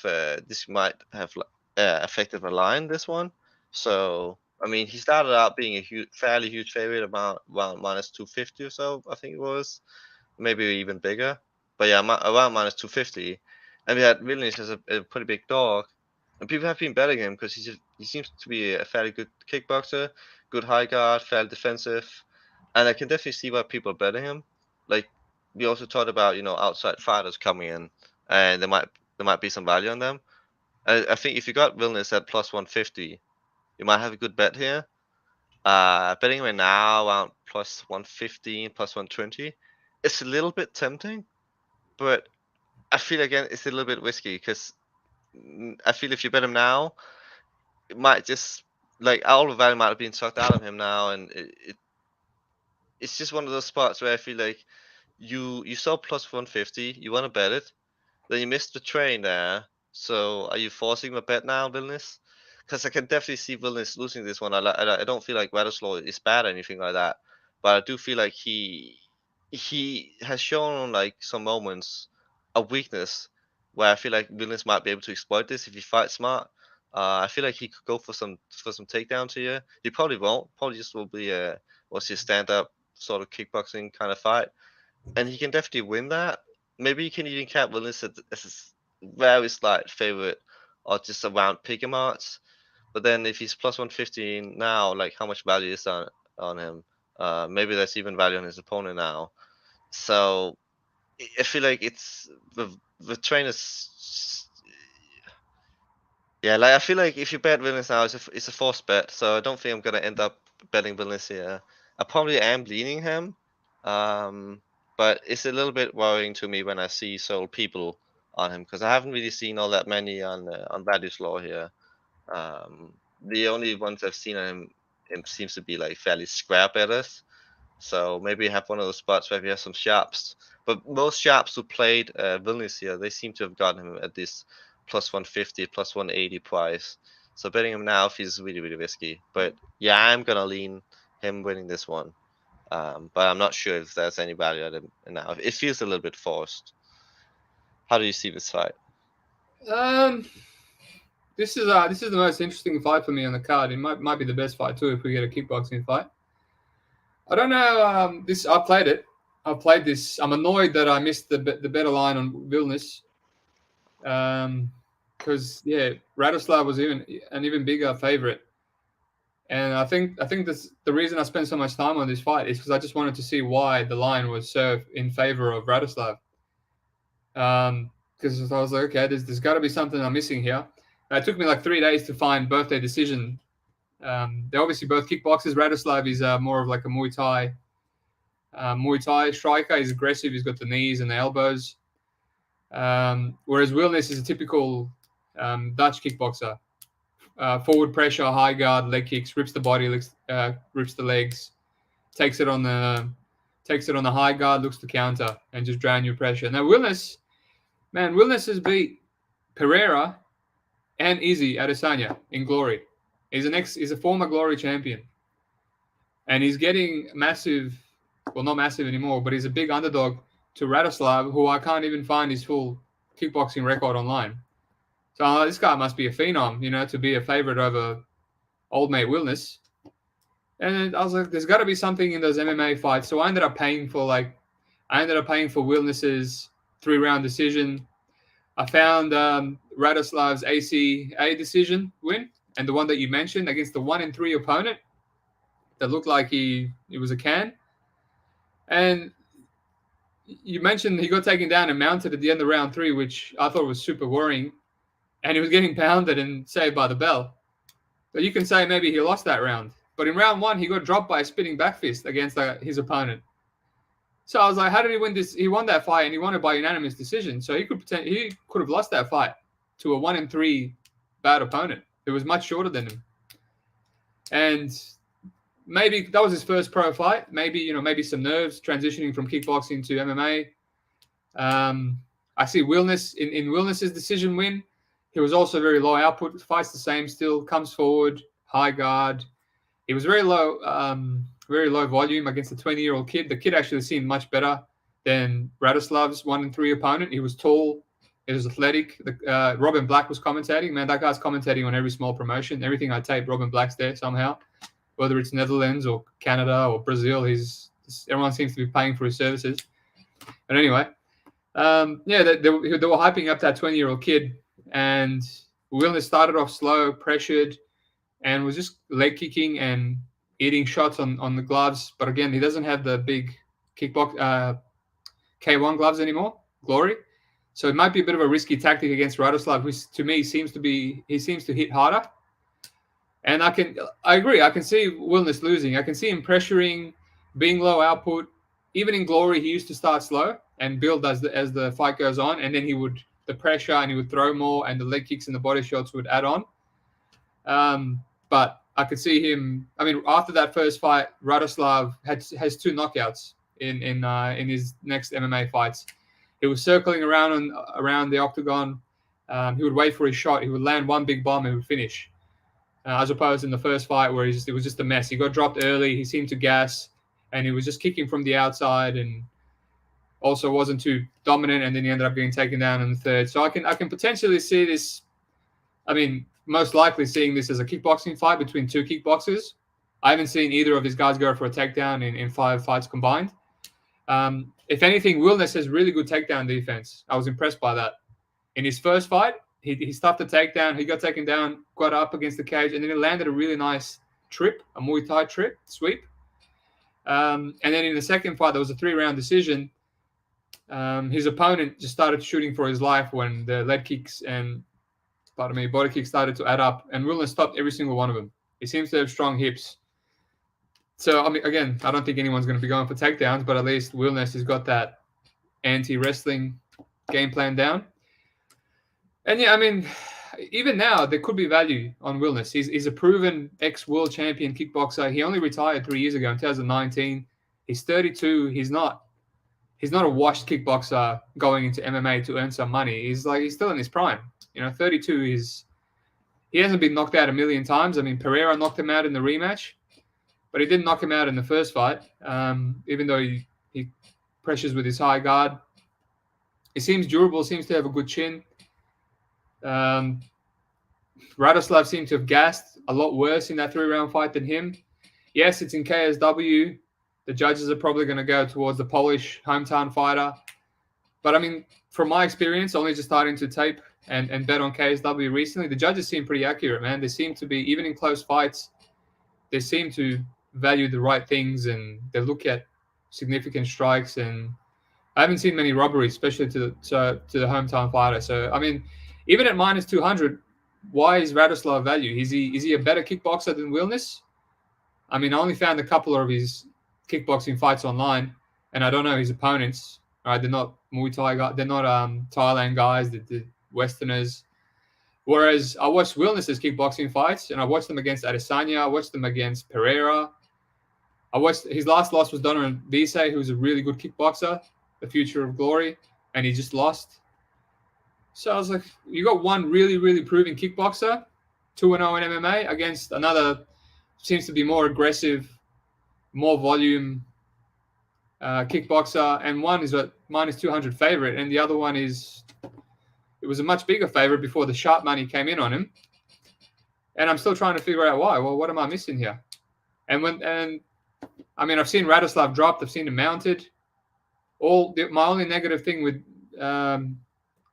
this might have affected the line, this one. So I mean, he started out being a fairly huge favorite, about minus 250 or so, I think it was, maybe even bigger. But yeah, around minus 250. And we had Wilnis as a pretty big dog, and people have been betting him because he seems to be a fairly good kickboxer, good high guard, fairly defensive, and I can definitely see why people are betting him. Like we also talked about, outside fighters coming in, and there might be some value on them. I think if you got Wilnis at plus 150, you might have a good bet here. Betting him now around plus 115, plus 120, it's a little bit tempting, but I feel again it's a little bit risky because I feel if you bet him now, it might just like all the value might have been sucked out of him now, and it's just one of those spots where I feel like you saw plus 150, you want to bet it, then you missed the train there. So are you forcing a bet now, Vilnius? Because I can definitely see Vilnius losing this one. I don't feel like Radosław is bad or anything like that, but I do feel like he has shown like some moments of weakness where I feel like Vilnius might be able to exploit this if he fights smart. I feel like he could go for some takedowns here. He probably won't. Probably just will be a stand up sort of kickboxing kind of fight, and he can definitely win that. Maybe you can even cap Wilnis as a very slight favorite, or just around pick him odds. But then if he's plus 115 now, like how much value is on him? Maybe there's even value on his opponent now. So I feel like it's the trainers. Yeah, like I feel like if you bet Wilnis now, it's a forced bet. So I don't think I'm gonna end up betting Wilnis here. I probably am leaning him, but it's a little bit worrying to me when I see sold people on him because I haven't really seen all that many on Value's Law here. The only ones I've seen on him seems to be like fairly square betters. So maybe have one of those spots where we have some sharps. But most sharps who played Vilnius here, they seem to have gotten him at this plus 150, plus 180 price. So betting him now feels really, really risky. But yeah, I'm gonna lean him winning this one. But I'm not sure if there's any value at him now. It feels a little bit forced. How do you see this fight? This is the most interesting fight for me on the card. It might be the best fight too if we get a kickboxing fight. I don't know. I played it. I played this. I'm annoyed that I missed the better line on Vilnius. Because Radosław was an even bigger favorite, and I think that's the reason I spent so much time on this fight is because I just wanted to see why the line was so in favor of Radosław. Because I was like, okay, there's got to be something I'm missing here. And it took me like 3 days to find both their decision. They're obviously both kickboxers. Radosław is more of like a Muay Thai striker. He's aggressive. He's got the knees and the elbows. Whereas Wilnis is a typical Dutch kickboxer. Forward pressure, high guard, leg kicks, rips the body, rips the legs, takes it on the high guard, looks to counter, and just drain your pressure. Now Wilnis has beat Pereira and Izzy Adesanya in Glory. He's a former Glory champion, and he's getting massive. Well, not massive anymore, but he's a big underdog to Radosław, who I can't even find his full kickboxing record online. So this guy must be a phenom, to be a favorite over old mate Wilnis. And I was like, there's got to be something in those MMA fights. So I ended up paying for Wilnis's 3-round decision. I found Radosław's ACA decision win, and the one that you mentioned against the 1-3 opponent that looked like he was a can. And you mentioned he got taken down and mounted at the end of round 3, which I thought was super worrying. And he was getting pounded and saved by the bell. So you can say maybe he lost that round. But in round 1, he got dropped by a spinning back fist against his opponent. So I was like, how did he win this? He won that fight, and he won it by unanimous decision. So he could have lost that fight to a 1-3 bad opponent who was much shorter than him. And maybe that was his first pro fight. Maybe some nerves transitioning from kickboxing to MMA. I see Wilnis in Wilnis's decision win. He was also very low output. Fights the same still. Comes forward, high guard. He was very low volume against a 20-year-old kid. The kid actually seemed much better than Radosław's 1-3 opponent. He was tall. He was athletic. Robin Black was commentating. Man, that guy's commentating on every small promotion. Everything I tape, Robin Black's there somehow. Whether it's Netherlands or Canada or Brazil, everyone seems to be paying for his services. But anyway, they were hyping up that 20-year-old kid, and Wilnis started off slow, pressured, and was just leg kicking and eating shots on the gloves. But again, he doesn't have the big kickbox K1 gloves anymore, Glory. So it might be a bit of a risky tactic against Radosław, who to me seems to hit harder. And I agree. I can see Wilnis losing. I can see him pressuring, being low output. Even in Glory, he used to start slow and build as the fight goes on, and then he would throw more, and the leg kicks and the body shots would add on. But I could see him. I mean, after that first fight, Radosław has 2 knockouts in his next MMA fights. He was circling around the octagon. He would wait for his shot. He would land one big bomb and he would finish. As opposed in the first fight where it was just a mess. He got dropped early. He seemed to gas, and he was just kicking from the outside, and also wasn't too dominant. And then he ended up getting taken down in the third. So I can potentially see this. I mean, most likely seeing this as a kickboxing fight between two kickboxers. I haven't seen either of these guys go for a takedown in 5 fights combined. If anything, Wilnis has really good takedown defense. I was impressed by that. In his first fight, he stuffed a takedown. He got taken down, got up against the cage, and then he landed a really nice trip, a Muay Thai trip, sweep. And then in the second fight, there was a 3-round decision. His opponent just started shooting for his life when the leg kicks and, body kicks started to add up, and Wilnis stopped every single one of them. He seems to have strong hips. So, I mean, again, I don't think anyone's going to be going for takedowns, but at least Wilnis has got that anti-wrestling game plan down. And yeah, I mean, even now, there could be value on Wilnis. He's a proven ex-world champion kickboxer. He only retired 3 years ago in 2019. He's 32. He's not a washed kickboxer going into MMA to earn some money. He's still in his prime. 32 he hasn't been knocked out a million times. I mean, Pereira knocked him out in the rematch, but he didn't knock him out in the first fight, even though he pressures with his high guard. He seems durable, seems to have a good chin. Radosław seemed to have gassed a lot worse in that 3-round fight than him. Yes, it's in KSW. The judges are probably going to go towards the Polish hometown fighter. But, I mean, from my experience, only just starting to tape and bet on KSW recently, the judges seem pretty accurate, man. They seem to be, even in close fights, they seem to value the right things, and they look at significant strikes. And I haven't seen many robberies, especially to the hometown fighter. So, I mean, even at minus 200, why is Radosław value? Is he a better kickboxer than Wilnis? I mean, I only found a couple of his kickboxing fights online, and I don't know his opponents. Right, they're not Muay Thai guys. They're not Thailand guys. They're Westerners. Whereas I watched Wilnis's kickboxing fights, and I watched them against Adesanya. I watched them against Pereira. I watched his last loss was Donovan Vise, who's a really good kickboxer, the future of glory, and he just lost. So I was like, you got one really, really proven kickboxer, 2-0 in MMA, against another seems to be more aggressive, more volume kickboxer, and one is a minus 200 favorite, and the other one it was a much bigger favorite before the sharp money came in on him. And I'm still trying to figure out why. Well, what am I missing here? And I mean, I've seen Radosław dropped. I've seen him mounted. My only negative thing with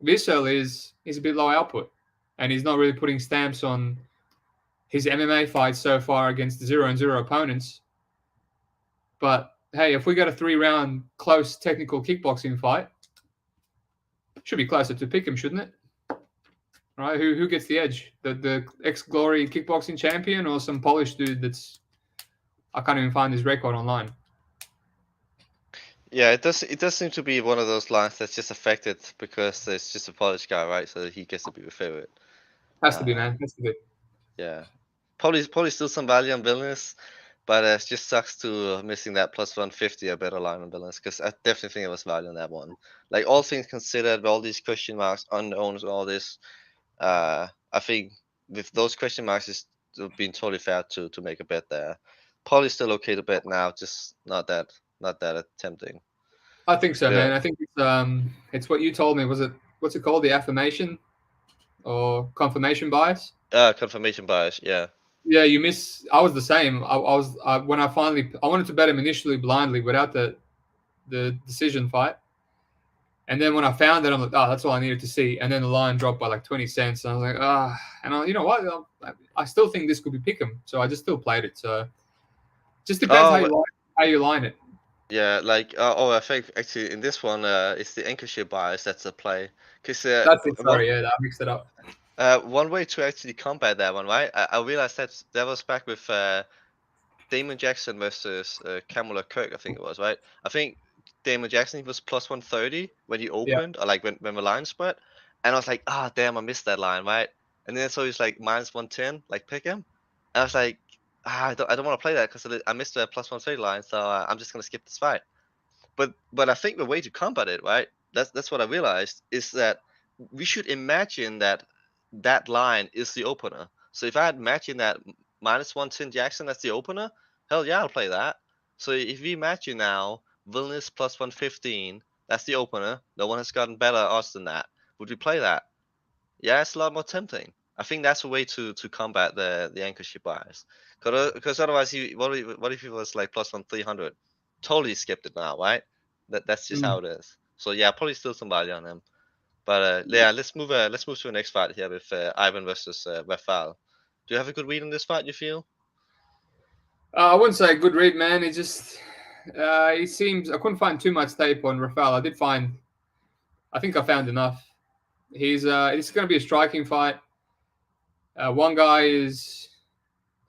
Vissel is he's a bit low output, and he's not really putting stamps on his MMA fights so far against 0-0 opponents. But hey, if we got a 3-round close technical kickboxing fight, should be closer to pick him, shouldn't it? Right? Who gets the edge? The ex-Glory kickboxing champion, or some Polish dude I can't even find his record online. Yeah, it does seem to be one of those lines that's just affected because it's just a Polish guy, right? So he gets to be the favorite. Has to be, man. Has to be. Yeah. Probably still some value on Vilnius, but it just sucks to missing that plus 150 a better line on Vilnius, because I definitely think it was value on that one. Like, all things considered, with all these question marks, unknowns, all this, I think with those question marks, it's been totally fair to make a bet there. Probably still okay to bet now, just not that tempting. I think so, man. I think it's what you told me. What's it called? The affirmation or confirmation bias? Confirmation bias, yeah. Yeah, you miss. I was the same. I wanted to bet him initially blindly without the decision fight, and then when I found it, I'm like, that's all I needed to see. And then the line dropped by like 20 cents. And I was like, and you know what? I still think this could be pick'em, so I just still played it. So just depends how you line it. Yeah, like I think actually in this one, it's the anchorship bias that's a play. Cause that's it. Sorry, I mixed it up. One way to actually combat that one, right? I realized that was back with Damon Jackson versus Kamala Kirk, I think it was, right? I think Damon Jackson, he was plus 130 when he opened, or like when the line spread, and I was like, damn, I missed that line, right? And then so he's like minus 110, like pick him, and I was like, I don't want to play that because I missed the plus 130 line, so I'm just gonna skip this fight. But I think the way to combat it, right? That's what I realized, is that we should imagine that line is the opener. So if I had imagined that minus 110 Jackson, that's the opener, hell yeah, I'll play that. So if we imagine now Vilnius plus 115, that's the opener. No one has gotten better odds than that. Would we play that? Yeah, it's a lot more tempting. I think that's a way to combat the anchorship bias. Because otherwise, what if he was like plus 300? Totally skipped it now, right? That's just how it is. So yeah, probably still some value on him. But yeah, let's move to the next fight here with Ivan versus Rafał. Do you have a good read on this fight? You feel? I wouldn't say a good read, man. It just he seems I couldn't find too much tape on Rafał. I think I found enough. It's going to be a striking fight. One guy is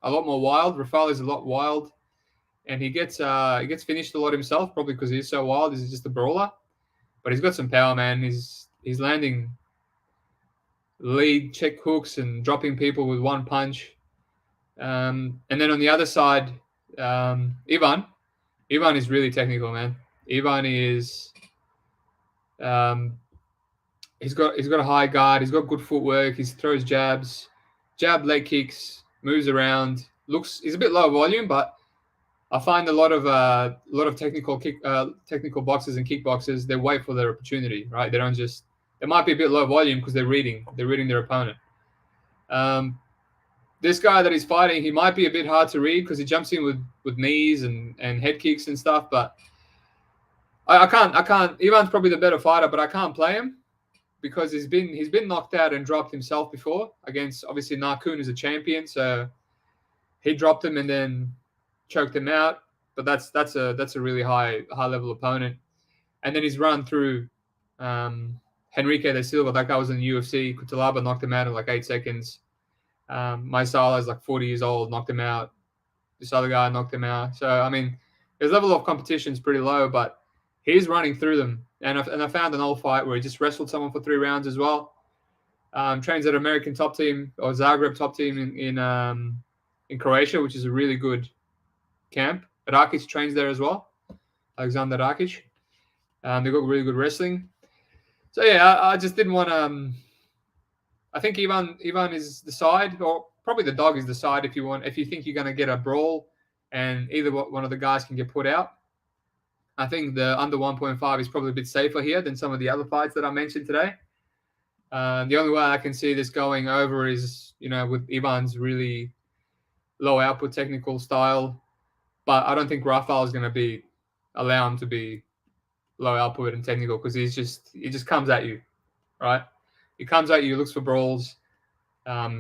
a lot more wild. Rafał is a lot wild, and he gets finished a lot himself, probably because he's so wild. He's just a brawler, but he's got some power, man. He's landing lead check hooks and dropping people with one punch. And then on the other side, Ivan is really technical, man. Ivan is he's got a high guard. He's got good footwork. He throws jabs, leg kicks, moves around. He's a bit low volume, but I find a lot of technical boxers and kickboxers, they wait for their opportunity, right? They don't just. It might be a bit low volume because they're reading their opponent. This guy that he's fighting, he might be a bit hard to read because he jumps in with knees and head kicks and stuff. But I can't. Ivan's probably the better fighter, but I can't play him because he's been knocked out and dropped himself before against obviously Narkun is a champion, so he dropped him and then choked him out. But that's a really high level opponent. And then he's run through Henrique da Silva. That guy was in the UFC. Kutalaba knocked him out in like 8 seconds. Maisala is like 40 years old, knocked him out. This other guy knocked him out. So, I mean, his level of competition is pretty low, but he's running through them. And I found an old fight where he just wrestled someone for 3 rounds as well. Trains at American top team or Zagreb top team in Croatia, which is a really good camp. Rakic trains there as well. Alexander Rakic. They got really good wrestling. So, yeah, I just didn't want to... I think Ivan is the side, or probably the dog is the side if you think you're going to get a brawl and either one of the guys can get put out. I think the under 1.5 is probably a bit safer here than some of the other fights that I mentioned today. The only way I can see this going over is, with Ivan's really low output technical style. But I don't think Rafał is going to allow him to be low output and technical because he just comes at you, right? He comes at you, looks for brawls.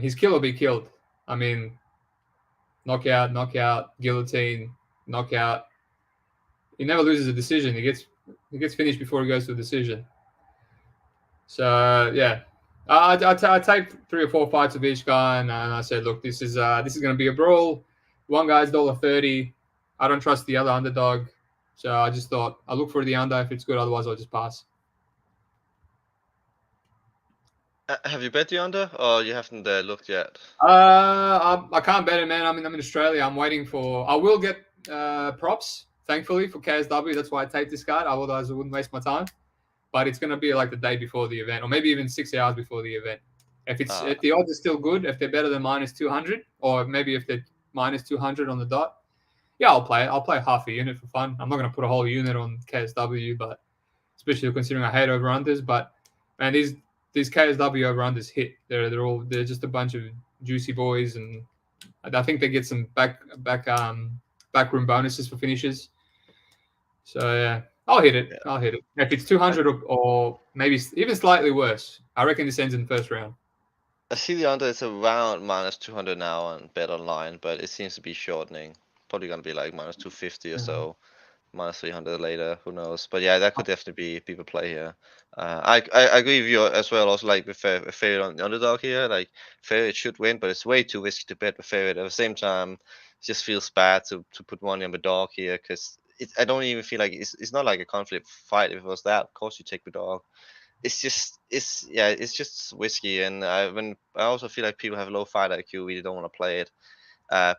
His kill will be killed. I mean, knockout, guillotine, knockout. He never loses a decision. He gets finished before he goes to a decision. So yeah, I taped 3 or 4 fights of each guy, and I said, look, this is going to be a brawl. One guy's $1.30. I don't trust the other underdog, so I just thought I'll look for the under. If it's good, otherwise I'll just pass. Have you bet the under, or you haven't looked yet? I can't bet it, man. I'm in Australia. I'm waiting for. I will get props, thankfully, for KSW. That's why I taped this card. Otherwise, I wouldn't waste my time. But it's going to be like the day before the event, or maybe even 6 hours before the event. If the odds are still good, if they're better than -200, or maybe if they're -200 on the dot, yeah, I'll play it. I'll play half a unit for fun. I'm not going to put a whole unit on KSW, but especially considering I hate over-unders. But man, these KSW over-unders hit. They're just a bunch of juicy boys, and I think they get some backroom bonuses for finishes. So yeah, I'll hit it. I'll hit it. If it's 200 or maybe even slightly worse, I reckon this ends in the first round. I see the under is around -200 now on Bet Online, but it seems to be shortening. Probably going to be like -250 or so, -300 later. Who knows? But yeah, that could definitely be people play here. I agree with you as well. Also, like with favorite on the underdog here, like favorite should win, but it's way too risky to bet with favorite. At the same time, it just feels bad to put money on the dog here because I don't even feel like it's not like a conflict fight. If it was that, of course you take the dog. It's just risky, and I also feel like people have low fight IQ, really don't want to play it.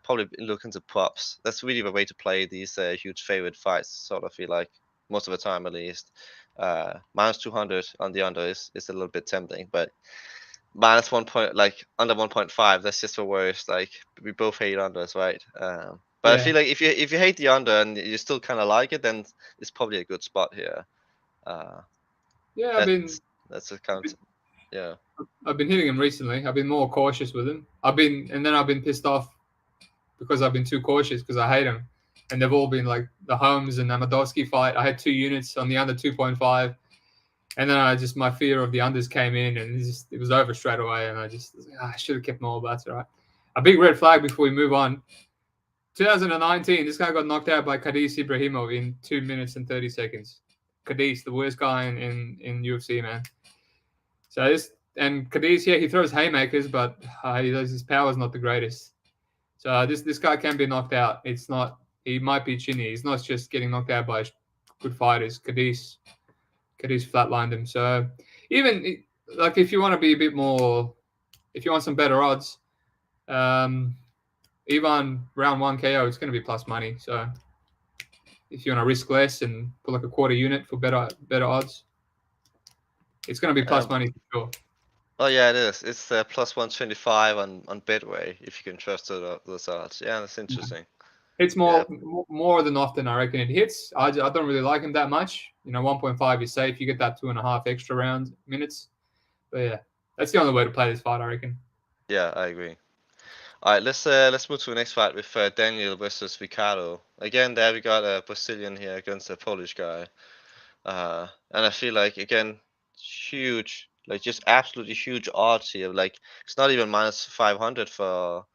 Probably look into props. That's really the way to play these huge favorite fights. Sort of feel like most of the time, at least. -200 on the under is a little bit tempting, but -1 point, like under 1.5, that's just the worst. Like we both hate unders, right? But yeah. I feel like if you hate the under and you still kind of like it, then it's probably a good spot here. Yeah, I mean that's a count. Yeah. I've been hitting him recently. I've been more cautious with him. I've been pissed off because I've been too cautious because I hate him. And they've all been like the Holmes and Amadovsky fight. I had 2 units on the under 2.5. And then my fear of the unders came in and it was over straight away. And I should have kept my all, but that's all right. A big red flag before we move on. 2019, this guy got knocked out by Kadis Ibrahimov in 2 minutes and 30 seconds. Kadis, the worst guy in UFC, man. So Kadis, he throws haymakers, but his power is not the greatest. So this guy can be knocked out. It's not. He might be chinny. He's not just getting knocked out by good fighters. Kadis flatlined him. So even like if you want to be a bit more, if you want some better odds, Ivan round 1 KO, it's going to be plus money. So if you want to risk less and put like a quarter unit for better odds, it's going to be plus money for sure. Oh yeah, it is. It's plus 125 on Betway if you can trust those odds. Yeah, that's interesting. It's more than often, I reckon it hits. I don't really like him that much. 1.5 is safe. You get that 2.5 extra minutes. But yeah, that's the only way to play this fight, I reckon. Yeah, I agree. All right, let's move to the next fight with Daniel versus Ricardo. Again, there we got a Brazilian here against a Polish guy. And I feel like, again, huge, like just absolutely huge odds here. Like it's not even minus 500 for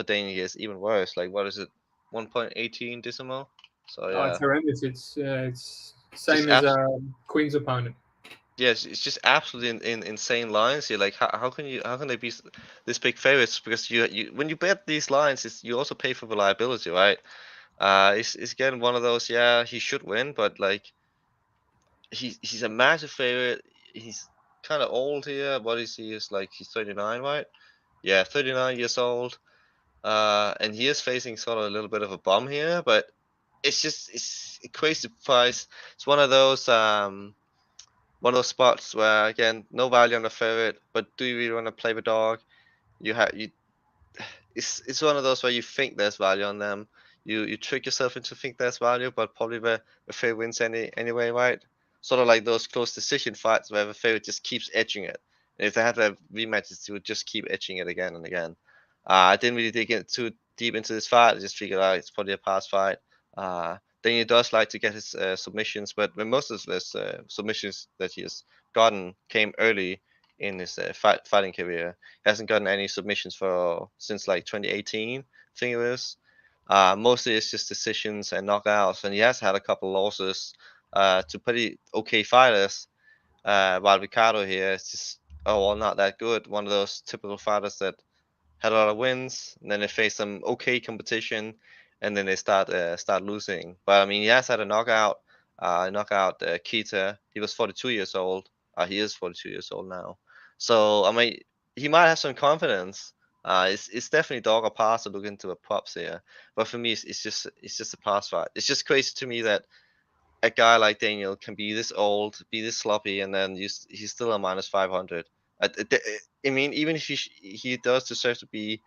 Daniel. It's even worse. Like what is it, 1.18 decimal? So yeah, it's horrendous. It's same as Quinn's opponent. Yes, it's just absolutely insane lines here. Like how can they be this big favorites? Because you when you bet these lines, you also pay for reliability, right? It's again one of those. Yeah, he should win, but like he's a massive favorite. He's kind of old here. What is he? Is like he's 39, right? Yeah, 39 years old. And he is facing sort of a little bit of a bum here, but it's a crazy price. It's one of those spots where again no value on the favorite, but do you really want to play the dog? It's one of those where you think there's value on them. You trick yourself into think there's value, but probably the favorite wins anyway, right? Sort of like those close decision fights where the favorite just keeps edging it. And if they had to rematches, they would just keep edging it again and again. I didn't really dig in too deep into this fight. I just figured out it's probably a pass fight. Daniel does like to get his submissions, but most of his submissions that he has gotten came early in his fighting career. He hasn't gotten any submissions since like 2018, I think it was. Mostly it's just decisions and knockouts, and he has had a couple losses to pretty okay fighters. While Ricardo here is just not that good. One of those typical fighters that had a lot of wins, and then they face some okay competition, and then they start losing. But I mean, he has had a knockout. Kita. He was 42 years old. He is 42 years old now. So I mean, he might have some confidence. It's definitely dog or pass to look into the props here. But for me, it's just a pass fight. It's just crazy to me that a guy like Daniel can be this old, be this sloppy, and then he's still a minus 500. I mean, even if he does deserve to be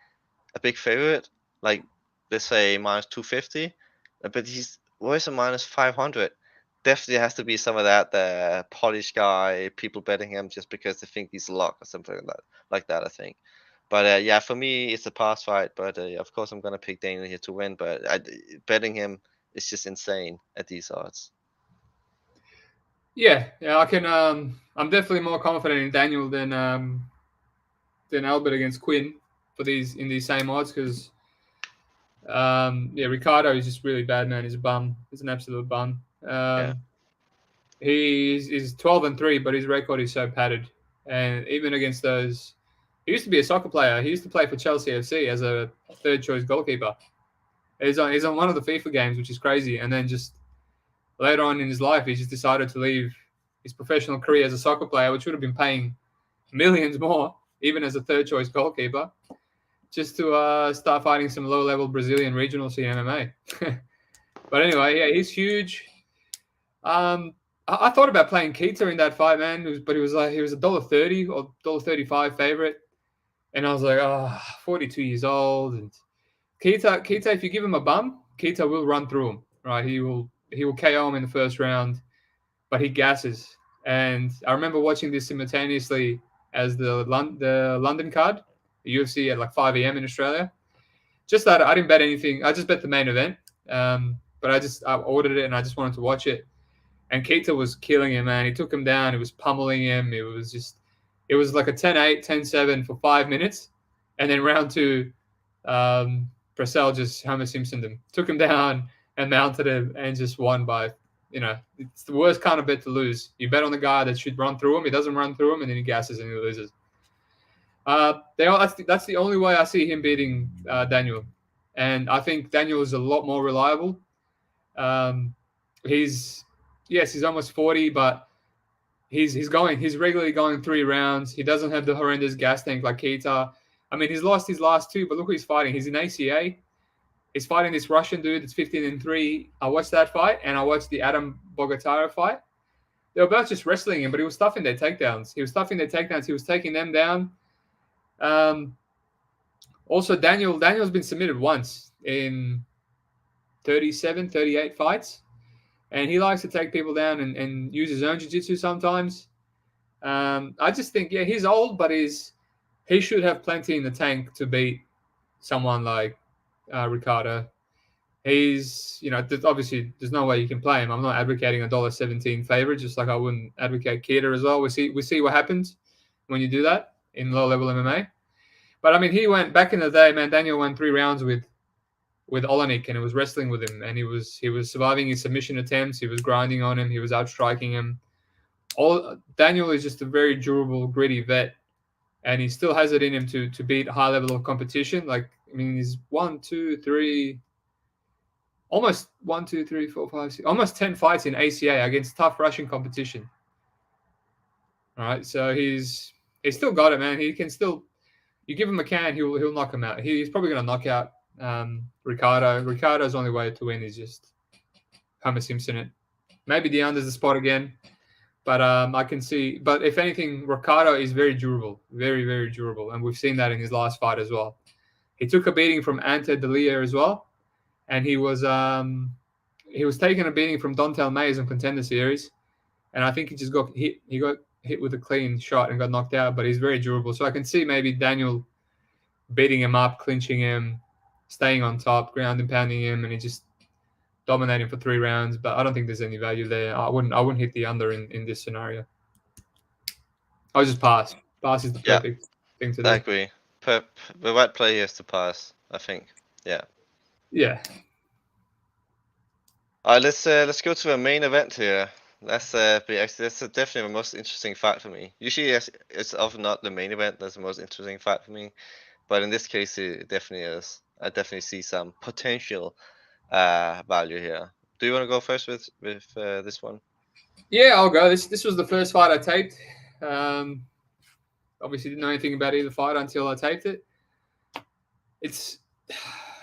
a big favorite, like let's say minus 250, but where's a minus 500? Definitely has to be some of that Polish guy, people betting him just because they think he's luck or something like that. I think. But yeah, for me, it's a pass fight. But of course, I'm gonna pick Daniel here to win. But betting him is just insane at these odds. Yeah, I can. I'm definitely more confident in Daniel than Albert against Quinn in these same odds because Ricardo is just really bad, man. He's a bum. He's an absolute bum. He's 12-3, but his record is so padded. And even against those, he used to be a soccer player. He used to play for Chelsea FC as a third choice goalkeeper. He's on one of the FIFA games, which is crazy. And then just later on in his life, he just decided to leave his professional career as a soccer player, which would have been paying millions more, even as a third choice goalkeeper, just to start fighting some low level Brazilian regional scene MMA. But anyway, yeah, he's huge. I thought about playing Kita in that fight, man, but he was $1.30 or $1.35 favorite, and I was like, 42 years old, and Kita, if you give him a bum, Kita will run through him, right? He will KO him in the first round, but he gasses. And I remember watching this simultaneously as the London card, the UFC at like 5 a.m. in Australia. Just that I didn't bet anything. I just bet the main event. But I ordered it and I just wanted to watch it. And Keita was killing him, man. He took him down. He was pummeling him. It was like a 10-8, 10-7 for 5 minutes. And then round 2, Prasel just Homer Simpsoned him, took him down and mounted him and just won by, it's the worst kind of bet to lose. You bet on the guy that should run through him. He doesn't run through him, and then he gasses and he loses. That's the only way I see him beating Daniel. And I think Daniel is a lot more reliable. He's almost 40, but he's regularly going 3 rounds. He doesn't have the horrendous gas tank like Keita. I mean, he's lost his last 2, but look who he's fighting. He's in ACA. He's fighting this Russian dude that's 15-3. I watched that fight, and I watched the Adam Bogataro fight. They were both just wrestling him, but he was stuffing their takedowns. He was taking them down. Also, Daniel's been submitted once in 37, 38 fights. And he likes to take people down and use his own jiu-jitsu sometimes. I just think, he's old, but he should have plenty in the tank to beat someone like Ricardo. He's, obviously there's no way you can play him. I'm not advocating $1.17 favorite, just like I wouldn't advocate Keita as well. We see what happens when you do that in low-level MMA. But, I mean, he went back in the day, man. Daniel won 3 rounds with Olenek, and it was wrestling with him, and he was surviving his submission attempts. He was grinding on him. He was outstriking him. Daniel is just a very durable, gritty vet, and he still has it in him to beat high level of competition. Like, I mean, he's 1, 2, 3, almost 1, 2, 3, 4, 5, 6, almost 10 fights in ACA against tough Russian competition. All right, so he's still got it, man. He can still, you give him a can, he'll knock him out. He's probably going to knock out Ricardo. Ricardo's only way to win is just Homer Simpson it. Maybe the under's the spot again, but I can see. But if anything, Ricardo is very durable, very, very durable, and we've seen that in his last fight as well. He took a beating from Ante Delia as well, and he was taking a beating from Dontel Mays in Contender Series, and I think he just got hit. He got hit with a clean shot and got knocked out, but he's very durable. So I can see maybe Daniel beating him up, clinching him, staying on top, ground and pounding him, and he just dominating for 3 rounds. But I don't think there's any value there. I wouldn't hit the under in this scenario. I would just pass. Pass is the perfect thing to do. I agree. The right play here is to pass, I think. Yeah. Yeah. All right, let's go to the main event here. That's definitely the most interesting fight for me. Usually, it's often not the main event that's the most interesting fight for me, but in this case, it definitely is. I definitely see some potential value here. Do you want to go first with this one? Yeah, I'll go. This was the first fight I taped. Obviously, didn't know anything about either fight until I taped it. It's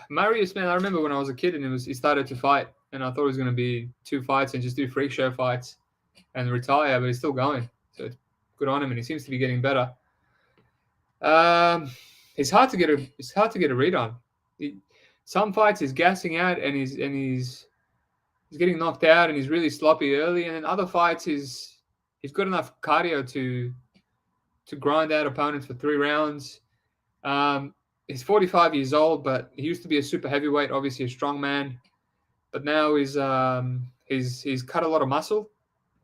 Marius, man. I remember when I was a kid and he started to fight, and I thought it was going to be 2 fights and just do freak show fights and retire, but he's still going. So it's good on him, and he seems to be getting better. It's hard to get a read on. Some fights he's gassing out and he's getting knocked out and he's really sloppy early, and then other fights he's got enough cardio to grind out opponents for 3 rounds. He's 45 years old, but he used to be a super heavyweight, obviously a strong man. But now he's cut a lot of muscle.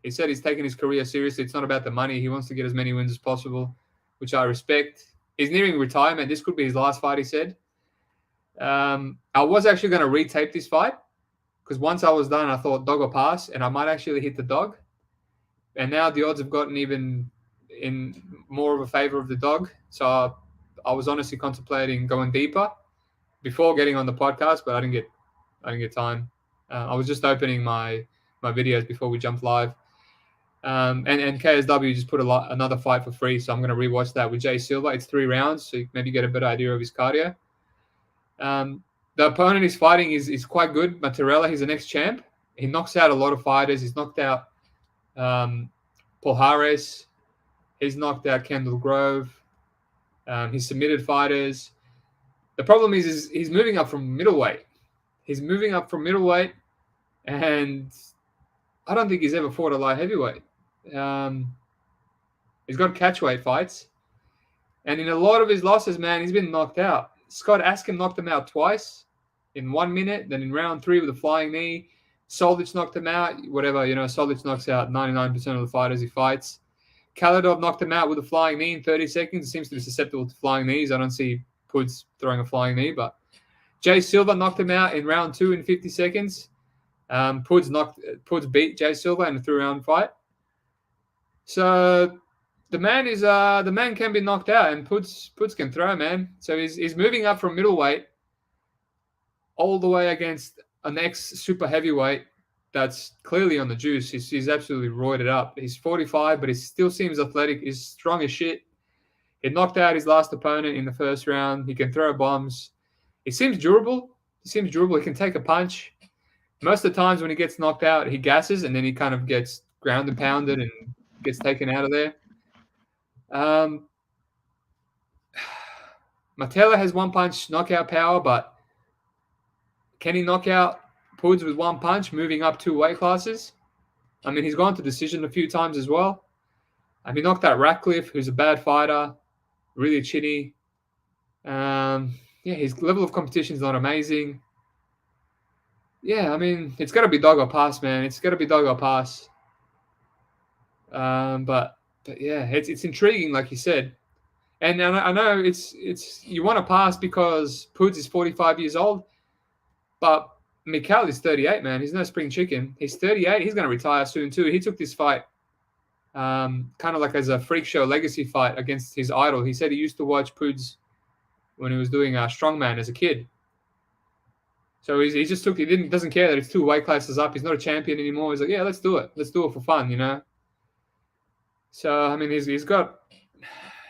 He said he's taking his career seriously. It's not about the money. He wants to get as many wins as possible, which I respect. He's nearing retirement. This could be his last fight, he said. I was actually going to retape this fight because once I was done, I thought dog or pass, and I might actually hit the dog. And now the odds have gotten even in more of a favor of the dog. So I was honestly contemplating going deeper before getting on the podcast, but I didn't get time. I was just opening my videos before we jumped live. And KSW just put another fight for free, so I'm going to rewatch that with Jay Silva. It's 3 rounds, so you maybe get a better idea of his cardio. The opponent he's fighting is quite good. Materla, he's the next champ. He knocks out a lot of fighters. He's knocked out Polhares. He's knocked out Kendall Grove. He's submitted fighters. The problem is he's moving up from middleweight. And I don't think he's ever fought a light heavyweight. He's got catchweight fights. And in a lot of his losses, man, he's been knocked out. Scott Askham knocked him out twice in 1 minute. Then in round 3 with a flying knee, Solic knocked him out. Whatever, Solic knocks out 99% of the fighters he fights. Khalidov knocked him out with a flying knee in 30 seconds. He seems to be susceptible to flying knees. I don't see Puds throwing a flying knee, but Jay Silva knocked him out in round 2 in 50 seconds. Puds beat Jay Silva in a 3-round fight. So the man can be knocked out, and Puds can throw, man. So he's moving up from middleweight all the way against an ex-super heavyweight that's clearly on the juice. He's absolutely roided up. He's 45, but he still seems athletic. He's strong as shit. He knocked out his last opponent in the first round. He can throw bombs. He seems durable. He can take a punch. Most of the times when he gets knocked out, he gasses, and then he kind of gets ground and pounded and gets taken out of there. Materla has one-punch knockout power, but can he knock out Puds with one punch, moving up 2 weight classes? I mean, he's gone to decision a few times as well. He knocked out Ratcliffe, who's a bad fighter, really chinny. His level of competition is not amazing. Yeah, I mean, it's got to be dog or pass, man. It's got to be dog or pass. But yeah, it's intriguing, like you said. And I know it's you want to pass because Puds is 45 years old, but Mikhail is 38, man. He's no spring chicken. He's 38. He's going to retire soon too. He took this fight kind of like as a freak show legacy fight against his idol. He said he used to watch Puds when he was doing strongman as a kid. So he just took. He doesn't care that it's 2 weight classes up. He's not a champion anymore. He's like, yeah, let's do it. Let's do it for fun, So I mean, he's going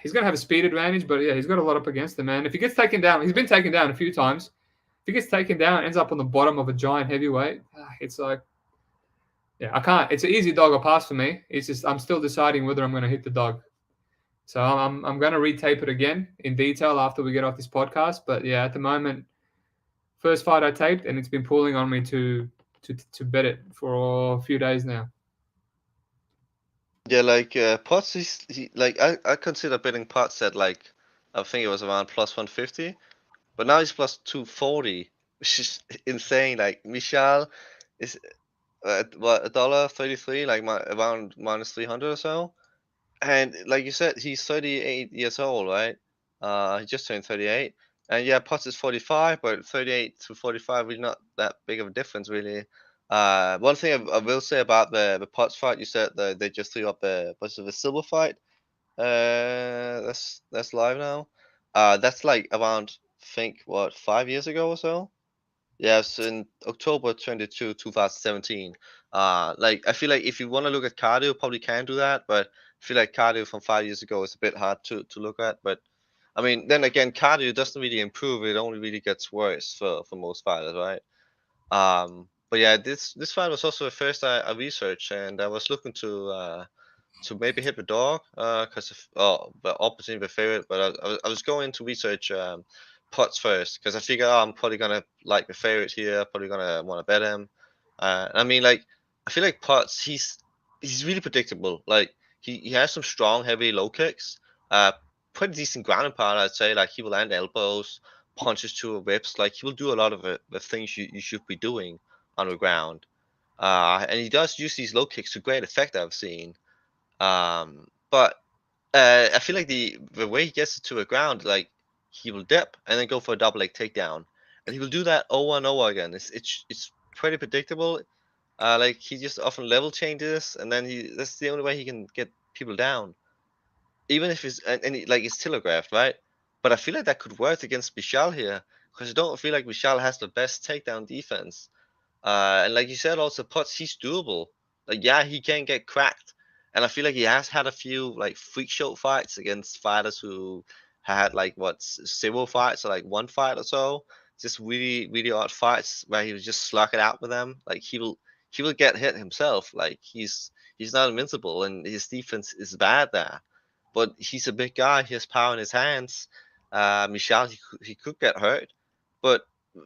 to have a speed advantage, but yeah, he's got a lot up against him, man. If he gets taken down, he's been taken down a few times. If he gets taken down, ends up on the bottom of a giant heavyweight, it's like, yeah, I can't. It's an easy dog or pass for me. It's just I'm still deciding whether I'm going to hit the dog. So I'm going to retape it again in detail after we get off this podcast. But yeah, at the moment, first fight I taped, and it's been pulling on me to bet it for a few days now. Yeah, like Potts, I consider betting Potts at I think it was around plus 150, but now he's plus 240, which is insane. Like Michal is $1.33, around minus 300 or so, and like you said, he's 38 years old, right? He just turned 38, and yeah, Potts is 45, but 38 to 45 is not that big of a difference, really. One thing I will say about the Potts fight, you said that they just threw up the silver fight. That's live now. That's around, I think, 5 years ago or so. Yes, in October 22, 2017. I feel like if you want to look at cardio, probably can do that, but I feel like cardio from 5 years ago is a bit hard to look at. But I mean, then again, cardio doesn't really improve; it only really gets worse for most fighters, right? But yeah, this fight was also the first I researched, and I was looking to maybe hit the dog, the opportunity the favorite. But I was going to research Potts first because I figure I'm probably gonna like the favorite here, probably gonna want to bet him. I mean, I feel like Potts, he's really predictable. Like he has some strong, heavy low kicks, pretty decent ground and pound, I'd say. Like he will land elbows, punches to whips. Like he will do a lot of the things you should be doing on the ground. And he does use these low kicks to great effect, I've seen. But I feel like the way he gets it to the ground, like he will dip and then go for a double leg takedown, and he will do that over and over again. It's pretty predictable. Like he just often level changes, and then that's the only way he can get people down. Even if it's it's telegraphed, right? But I feel like that could work against Michal here, because I don't feel like Michal has the best takedown defense. And like you said, also Potts, he's doable. Like yeah, he can get cracked, and I feel like he has had a few freak show fights against fighters who had 0 fights or 1 fight or so. Just really really odd fights where he was just slug it out with them. Like he will get hit himself. Like he's not invincible, and his defense is bad there. But he's a big guy. He has power in his hands. Michal, he could get hurt, but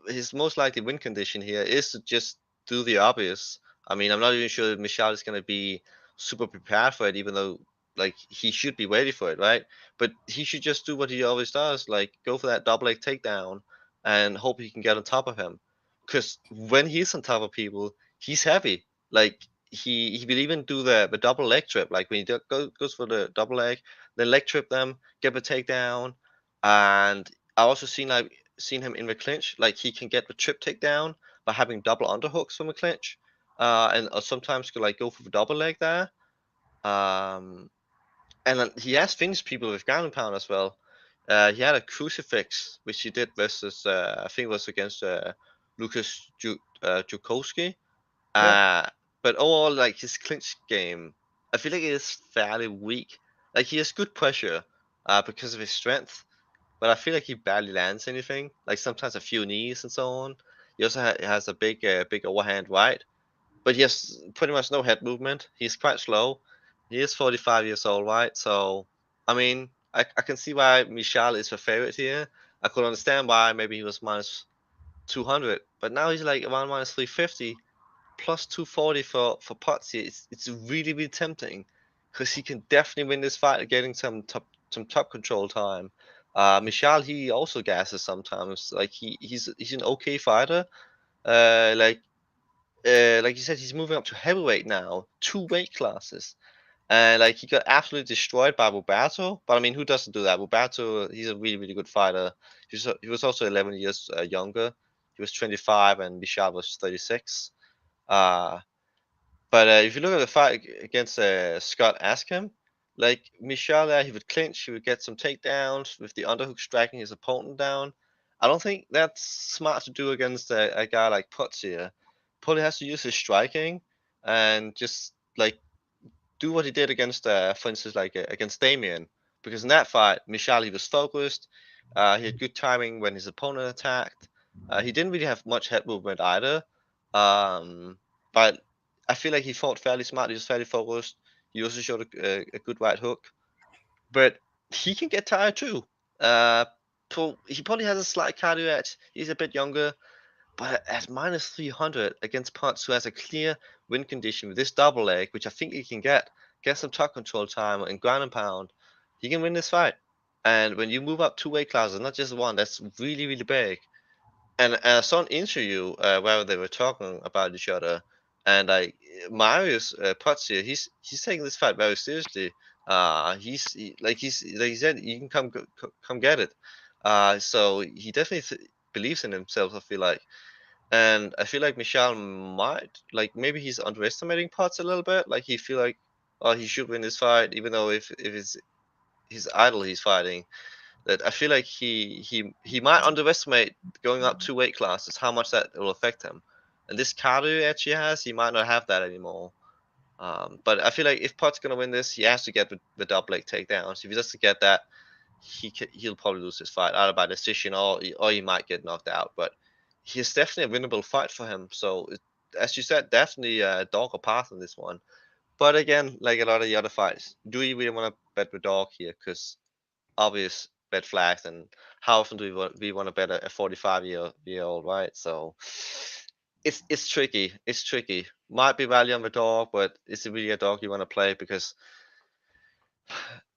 his most likely win condition here is to just do the obvious. I mean, I'm not even sure if Michal is going to be super prepared for it, even though like he should be ready for it, right? But he should just do what he always does, like go for that double leg takedown and hope he can get on top of him. Because when he's on top of people, he's heavy. Like he will even do the double leg trip. Like when he goes for the double leg, then leg trip them, get a takedown, and I also seen him in the clinch. Like he can get the trip takedown by having double underhooks from a clinch, and or sometimes could like go for the double leg there. Um, and then he has finished people with ground and pound as well. He had a crucifix, which he did versus I think it was against Łukasz Jukowski. Yeah. But overall, like his clinch game, I feel like it is fairly weak. Like he has good pressure because of his strength, but I feel like he barely lands anything. Like sometimes a few knees and so on. He also has a big overhand right, but he has pretty much no head movement. He's quite slow. He is 45 years old, right? So, I mean, I can see why Michal is the favorite here. I could understand why maybe he was minus 200, but now he's like around minus 350, plus 240 for Potsy. It's really tempting because he can definitely win this fight, getting some top control time. Michal, he also gasses sometimes. Like he's an okay fighter. Like like you said, he's moving up to heavyweight now, 2 weight classes. And like he got absolutely destroyed by Roberto, but I mean, who doesn't do that? Roberto, he's a really good fighter. He was also 11 years younger. He was 25, and Michal was 36. Uh, but if you look at the fight against Scott Askham, like Michal, he would clinch, he would get some takedowns with the underhook striking his opponent down. I don't think that's smart to do against a guy like Potts here. Probably has to use his striking and just like do what he did against, for instance, like against Damian, because in that fight, Michal, he was focused. He had good timing when his opponent attacked. He didn't really have much head movement either, but I feel like he fought fairly smart. He was fairly focused. He also showed a good right hook, but he can get tired too. Uh, so he probably has a slight cardio edge. He's a bit younger, but at minus 300 against Potts, who has a clear win condition with this double leg, which I think he can get some top control time and ground and pound, he can win this fight. And when you move up 2 weight classes, not just one, that's really big. And I saw an interview where they were talking about each other, and like Marius Potts here, he's taking this fight very seriously. Like he said, you can come get it. So he definitely believes in himself. I feel like. And I feel like Michel might like maybe he's underestimating Potts a little bit. Like he feel like, oh, he should win this fight, even though if it's his idol he's fighting. That I feel like he might underestimate going up 2 weight classes, how much that will affect him. And this cardio edge he has, he might not have that anymore. But I feel like if Potts gonna win this, he has to get the double leg takedowns. If he doesn't get that, he'll probably lose this fight either by decision or he might get knocked out. But he's definitely a winnable fight for him. So as you said, definitely a dog or pass on this one. But again, like a lot of the other fights, do you really want to bet the dog here? Because obvious red flags, and how often do we want to bet a 45-year old, right? So it's tricky. It's tricky. Might be value on the dog, but is it really a dog you want to play? Because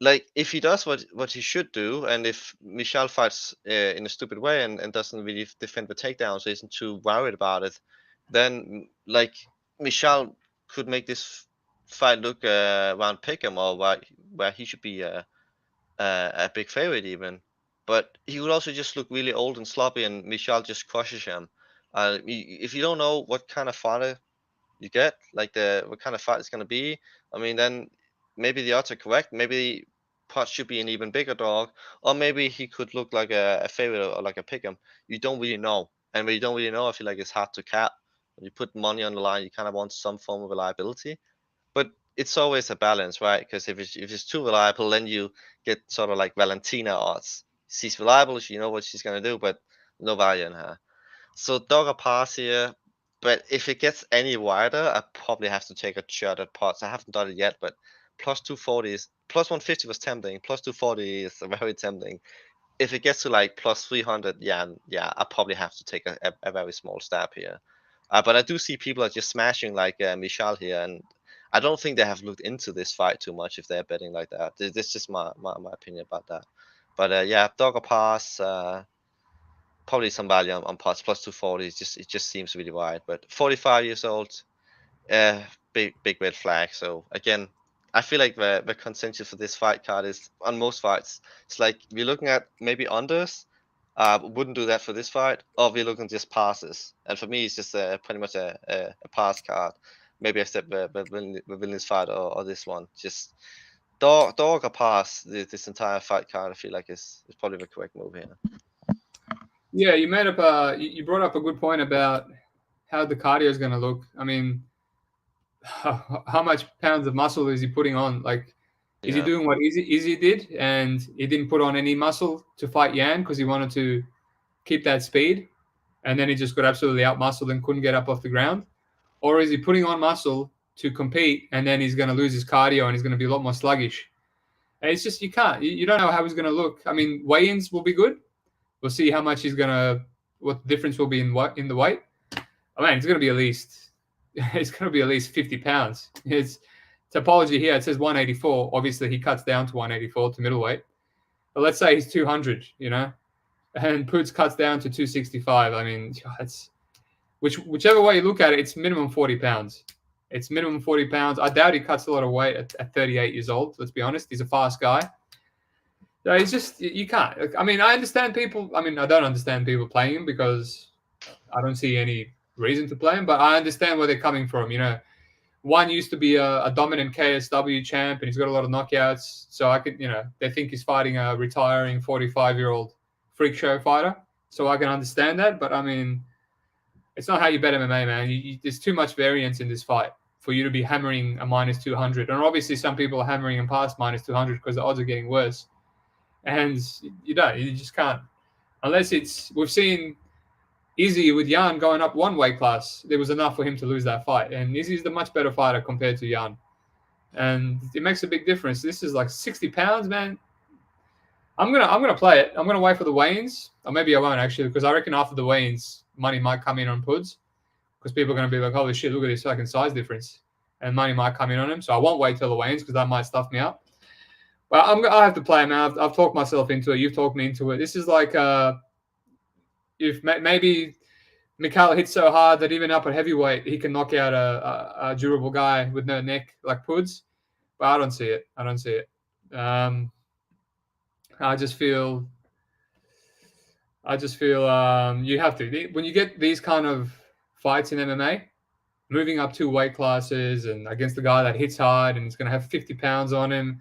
like if he does what he should do, and if Michel fights in a stupid way and doesn't really defend the takedowns, isn't too worried about it, then like Michel could make this fight look around pick him, or where he should be a big favorite even. But he would also just look really old and sloppy, and Michel just crushes him. If you don't know what kind of fighter you get, like what kind of fight it's gonna be, I mean, then maybe the odds are correct. Maybe Potts should be an even bigger dog, or maybe he could look like a favorite or like a pick'em. You don't really know, and when you don't really know, I feel like it's hard to cap. When you put money on the line, you kind of want some form of reliability. But it's always a balance, right? Because if it's too reliable, then you get sort of like Valentina odds. She's reliable, you know what she's gonna do, but no value in her. So dog or pass here. But if it gets any wider, I probably have to take a shot at Potts. I haven't done it yet, but plus 240 is plus 150 was tempting. Plus 240 is very tempting. If it gets to like plus 300, yeah, I probably have to take a very small stab here. But I do see people are just smashing like Michal here, and I don't think they have looked into this fight too much if they're betting like that. This is just my opinion about that. But yeah, dog or pass. Probably some value on pots plus 240. It just seems really wide. But 45 years old, big red flag. So again, I feel like the consensus for this fight card is on most fights. It's like we're looking at maybe unders. Wouldn't do that for this fight, or we're looking just passes. And for me, it's just pretty much a pass card. Maybe except the Wilnis fight or this one. Just dog or pass this entire fight card. I feel like is probably the correct move here. Yeah, you made up. You brought up a good point about how the cardio is going to look. I mean, how much pounds of muscle is he putting on? Like, is he doing what Izzy did, and he didn't put on any muscle to fight Yan because he wanted to keep that speed, and then he just got absolutely out-muscled and couldn't get up off the ground? Or is he putting on muscle to compete, and then he's going to lose his cardio and he's going to be a lot more sluggish? And it's just you don't know how he's going to look. I mean, weigh-ins will be good. We'll see how much what the difference will be in the weight. I mean, it's going to be at least 50 pounds. His topology here, it says 184. Obviously, he cuts down to 184 to middleweight. But let's say he's 200, and Puds cuts down to 265. I mean, it's whichever way you look at it, it's minimum 40 pounds. It's minimum 40 pounds. I doubt he cuts a lot of weight at 38 years old. Let's be honest. He's a fast guy. So he's just, you can't. I mean, I understand people. I mean, I don't understand people playing him because I don't see any reason to play him, but I understand where they're coming from. One used to be a dominant KSW champ, and he's got a lot of knockouts. So I could, they think he's fighting a retiring 45-year-old freak show fighter. So I can understand that. But I mean, it's not how you bet MMA, man. There's too much variance in this fight for you to be hammering a minus 200. And obviously, some people are hammering him past minus 200 because the odds are getting worse. And you just can't, unless we've seen Izzy with Jan going up one weight class. There was enough for him to lose that fight, and Izzy's the much better fighter compared to Jan, and it makes a big difference. This is like 60 pounds, man. I'm gonna play it. I'm gonna wait for the weigh-ins, or maybe I won't actually, because I reckon after the weigh-ins, money might come in on Puds, because people are gonna be like, holy shit, look at this fucking size difference, and money might come in on him. So I won't wait till the weigh-ins because that might stuff me up. Well, I have to play him out. I've talked myself into it. You've talked me into it. This is like if maybe Mikhail hits so hard that even up at heavyweight, he can knock out a durable guy with no neck like Puds. But I don't see it. I just feel you have to. When you get these kind of fights in MMA, moving up 2 weight classes and against the guy that hits hard and is going to have 50 pounds on him,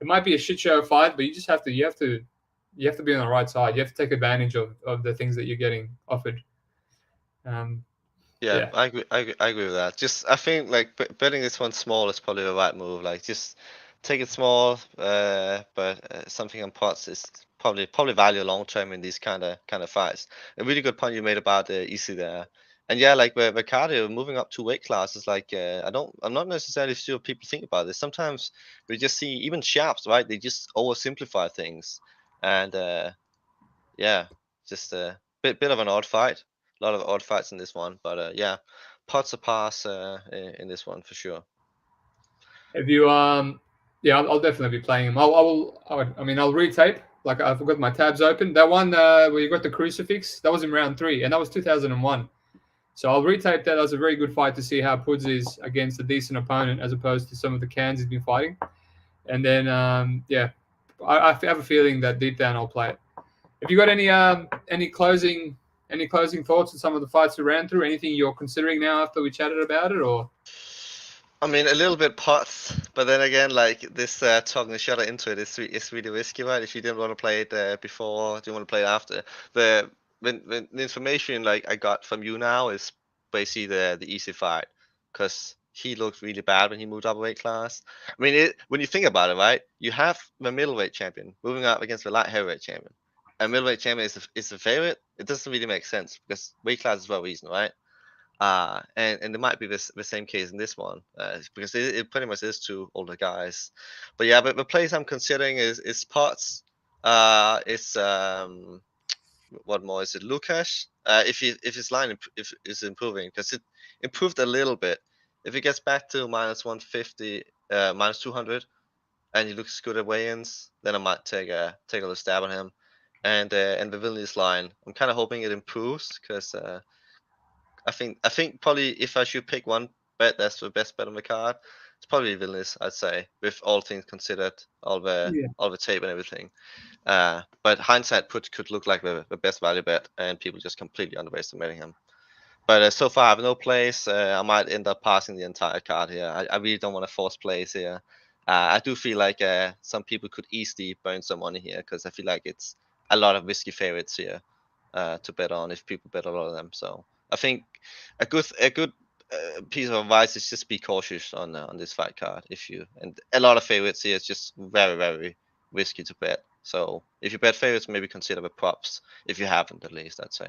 it might be a shit show fight, but you have to be on the right side. You have to take advantage of the things that you're getting offered. Yeah, I agree with that. Just I think like betting this one small is probably the right move. Like just take it small, but something on pots is probably value long term in these kind of fights. A really good point you made about EC there. And yeah, like the cardio moving up 2 weight classes, like I'm not necessarily sure people think about this. Sometimes we just see even sharps, right? They just oversimplify things, and yeah, just a bit of an odd fight. A lot of odd fights in this one, but yeah, pots a pass in this one for sure. Have you yeah, I'll definitely be playing him. I'll retape. Like I've got my tabs open. That one where you got the crucifix, that was in round 3, and that was 2001. So I'll retape that. That was a very good fight to see how Puds is against a decent opponent as opposed to some of the cans he's been fighting. And then, yeah, I have a feeling that deep down I'll play it. Have you got any closing thoughts on some of the fights we ran through? Anything you're considering now after we chatted about it, or? I mean, a little bit pots, but then again, like this talking the shot into it is really risky, right? If you didn't want to play it before, do you want to play it after? The information like I got from you now is basically the easy fight, because he looked really bad when he moved up a weight class. I mean, when you think about it, right? You have the middleweight champion moving up against the light heavyweight champion. A middleweight champion is the favorite. It doesn't really make sense because weight class is for a reason, right? And it might be the same case in this one, because it pretty much is 2 older guys. But yeah, but the plays I'm considering is Potts. It's what more is it? Łukasz. If his line is improving, because it improved a little bit If he gets back to minus 150, minus 200, and he looks good at weigh-ins, then I might take a little stab at him. And the Vilnius line, I'm kind of hoping it improves because I think probably if I should pick one bet that's the best bet on the card, it's probably Vilnius, I'd say, with all things considered, all the tape and everything. But hindsight could look like the best value bet, and people just completely underestimating him. But so far, I have no plays. I might end up passing the entire card here. I really don't want to force plays here. I do feel like some people could easily burn some money here because I feel like it's a lot of risky favorites here to bet on if people bet a lot of them. So I think a good piece of advice is just be cautious on this fight card. And a lot of favorites here is just very, very risky to bet. So if you bet favorites, maybe consider the props if you haven't, at least, I'd say.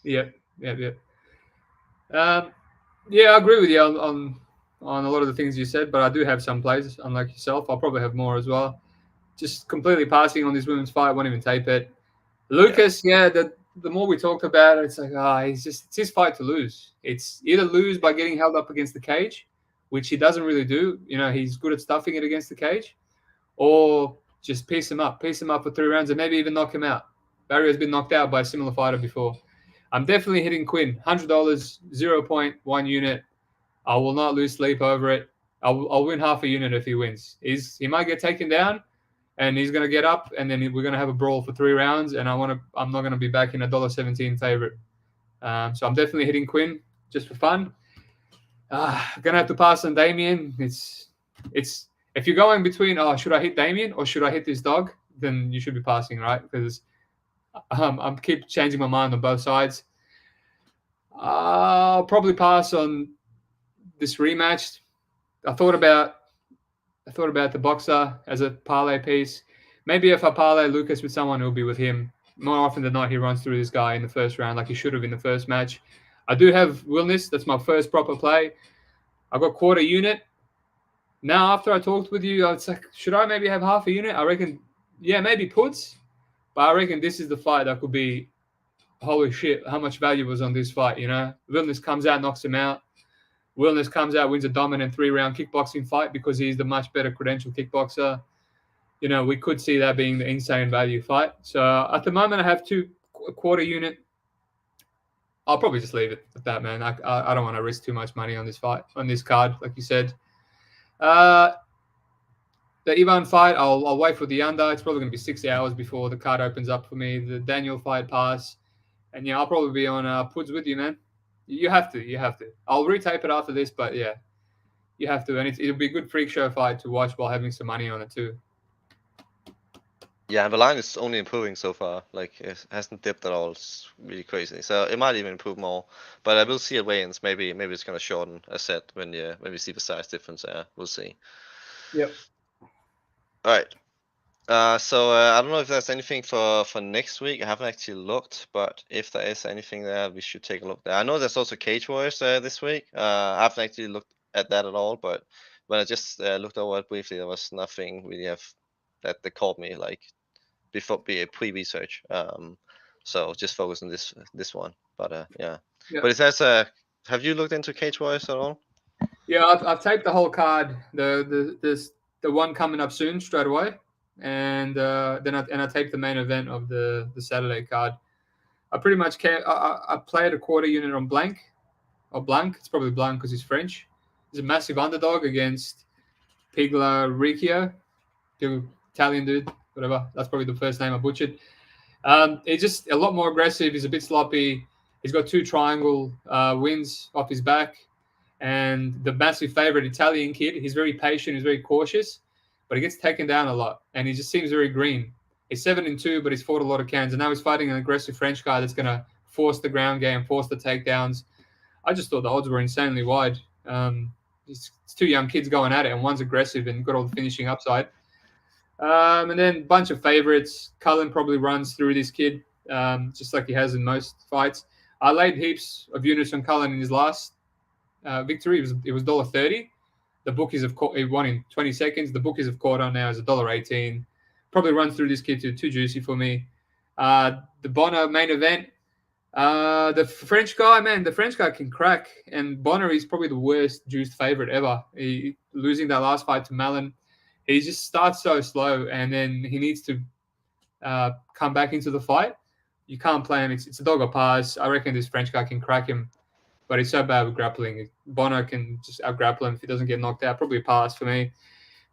Yeah. I agree with you on a lot of the things you said, but I do have some plays, unlike yourself. I'll probably have more as well. Just completely passing on this women's fight, won't even tape it. Lucas, the more we talked about it, it's like, it's his fight to lose. It's either lose by getting held up against the cage, which he doesn't really do. He's good at stuffing it against the cage, or just piece him up for 3 rounds and maybe even knock him out. Barrio has been knocked out by a similar fighter before. I'm definitely hitting Quinn. $100, 0.1 unit. I will not lose sleep over it. I'll win half a unit if he wins. He might get taken down, and he's going to get up, and then we're going to have a brawl for 3 rounds, and I'm not going to be back in $1.17 favorite. So I'm definitely hitting Quinn just for fun. Going to have to pass on Damian. It's if you're going between, should I hit Damian or should I hit this dog? Then you should be passing, right? Because I'm keep changing my mind on both sides. I'll probably pass on this rematch. I thought about the boxer as a parlay piece. Maybe if I parlay Lucas with someone, it'll be with him. More often than not, he runs through this guy in the first round like he should have in the first match. I do have Wilnis. That's my first proper play. I got quarter unit. Now, after I talked with you, it's like, should I maybe have half a unit? I reckon, maybe puts. But I reckon this is the fight that could be, holy shit, how much value was on this fight, Wilnis comes out, knocks him out. Wilnis comes out, wins a dominant 3-round kickboxing fight because he's the much better credentialed kickboxer. We could see that being the insane value fight. So at the moment, I have a quarter unit. I'll probably just leave it at that, man. I don't want to risk too much money on this fight, on this card, like you said. The Ivan fight, I'll wait for the under. It's probably going to be 6 hours before the card opens up for me. The Daniel fight pass. And, I'll probably be on Puds with you, man. You have to. I'll retape it after this, but, you have to. And it'll be a good freak show fight to watch while having some money on it, too. Yeah, and the line is only improving so far. Like, it hasn't dipped at all. It's really crazy. So it might even improve more. But I will see at weigh-ins. Maybe it's going to shorten a set when we see the size difference there. We'll see. Yep. All right. So I don't know if there's anything for next week. I haven't actually looked, but if there is anything there, we should take a look there. I know there's also Cage Warriors this week. I haven't actually looked at that at all, but when I just looked over it briefly, there was nothing really that caught me like before pre-research. So just focus on this one. But yeah. But it says, have you looked into Cage Warriors at all? Yeah, I've taped the whole card. The one coming up soon, straight away, and then I taped the main event of the Saturday card. I pretty much I played a quarter unit on Blanc. It's probably Blanc because he's French. He's a massive underdog against Pigla Riccio, the Italian dude, whatever. That's probably the first name I butchered. He's just a lot more aggressive. He's a bit sloppy. He's got 2 triangle wins off his back. And the massive favorite Italian kid, he's very patient, he's very cautious, but he gets taken down a lot. And he just seems very green. He's 7-2, but he's fought a lot of cans. And now he's fighting an aggressive French guy that's going to force the ground game, force the takedowns. I just thought the odds were insanely wide. It's 2 young kids going at it, and one's aggressive and got all the finishing upside. And then a bunch of favorites. Cullen probably runs through this kid, just like he has in most fights. I laid heaps of units on Cullen in his last victory. It was $1.30. The bookies he won in 20 seconds. The bookies have caught on now is $1.18. Probably runs through this kid too juicy for me. The Bono main event. The French guy, man, the French guy can crack. And Bonner is probably the worst juiced favorite ever. Losing that last fight to Malin, he just starts so slow, and then he needs to come back into the fight. You can't play him. It's a dog or pass. I reckon this French guy can crack him, but he's so bad with grappling. Bonner can just out-grapple him if he doesn't get knocked out. Probably a pass for me.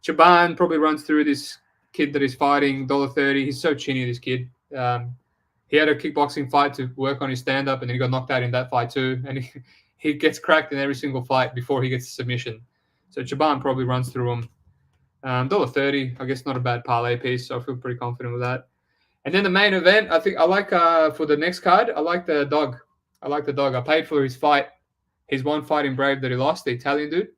Chaban probably runs through this kid that he's fighting, $1.30. He's so chinny, this kid. He had a kickboxing fight to work on his stand-up, and then he got knocked out in that fight too. And he gets cracked in every single fight before he gets a submission. So Chaban probably runs through him. $1.30, I guess not a bad parlay piece, so I feel pretty confident with that. And then the main event, I think I like for the next card, I like the dog. I paid for his fight, his one fight in Brave that he lost, the Italian dude,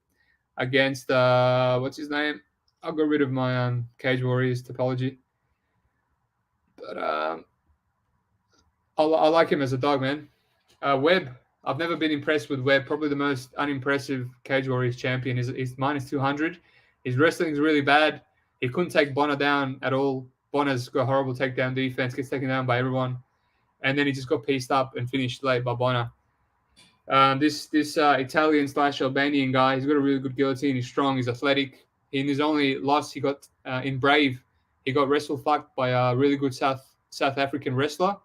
against, what's his name? I'll get rid of my Cage Warriors topology. But I like him as a dog, man. Webb, I've never been impressed with Webb. Probably the most unimpressive Cage Warriors champion. He's minus 200. His wrestling is really bad. He couldn't take Bonner down at all. Bonner's got horrible takedown defense, gets taken down by everyone. And then he just got pieced up and finished late by Bonner. This Italian / Albanian guy, he's got a really good guillotine. He's strong. He's athletic. In his only loss, he got in Brave, he got wrestle fucked by a really good South African wrestler.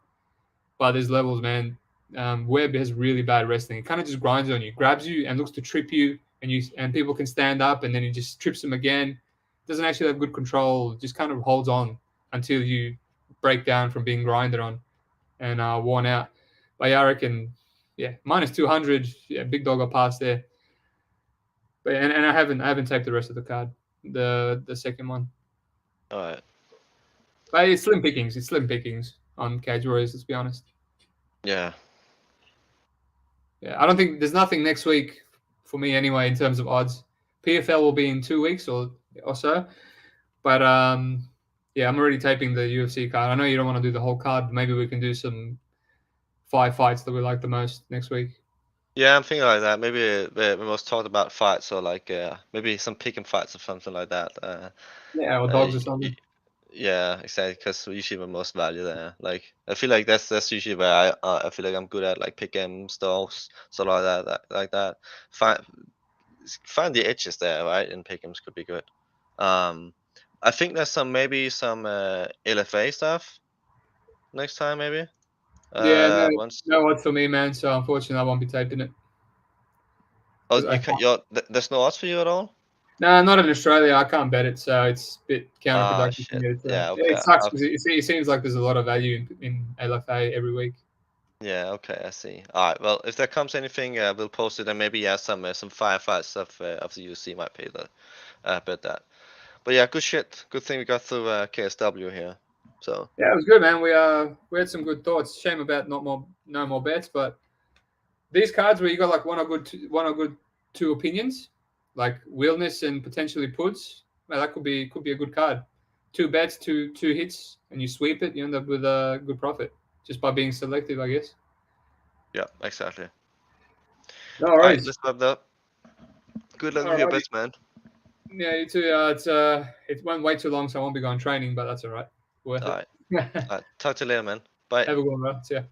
But there's levels, man. Webb has really bad wrestling. He kind of just grinds on you, grabs you, and looks to trip you, and people can stand up, and then he just trips them again. Doesn't actually have good control. Just kind of holds on until you break down from being grinded on and worn out. But yeah, I reckon, minus 200. Yeah, big dog or pass there. But and I haven't taped the rest of the card, the second one. All right. But it's slim pickings. It's slim pickings on Cage Warriors, let's be honest. Yeah. Yeah, I don't think there's nothing next week for me anyway in terms of odds. PFL will be in 2 weeks or so. But I'm already taping the UFC card. I know you don't want to do the whole card, but maybe we can do some 5 fights that we like the most next week. Yeah, I'm thinking like that. Maybe we most talked about fights, or like maybe some picking fights or something like that. Or dogs or something. Yeah, exactly. Because usually the most value there. Like I feel like that's usually where I feel like I'm good at, like picking stalls, stuff like that. Find the edges there, right? And pick'ems could be good. I think there's some LFA stuff next time, maybe. No odds for me, man. So unfortunately, I won't be taping it. Oh, there's no odds for you at all? No, not in Australia. I can't bet it, so it's a bit counterproductive. Okay. It sucks because it seems like there's a lot of value in LFA every week. Yeah, okay, I see. All right, well, if there comes anything, we'll post it, and maybe some firefights of the UFC might pay bet that. But yeah, good shit. Good thing we got through KSW here. So yeah, it was good, man. We had some good thoughts. Shame about no more bets, but these cards where you got like one or good two opinions, like Wilnis and potentially Puds, man, that could be a good card. 2 bets, two hits, and you sweep it, you end up with a good profit just by being selective, I guess. Yeah, exactly. All right, let's wrap that up. Good luck with your bets, man. Yeah, you too. It went way too long, so I won't be going training, but that's all right. Worth it. All right. Talk to you later, man. Bye. Have a good one, bro. See ya.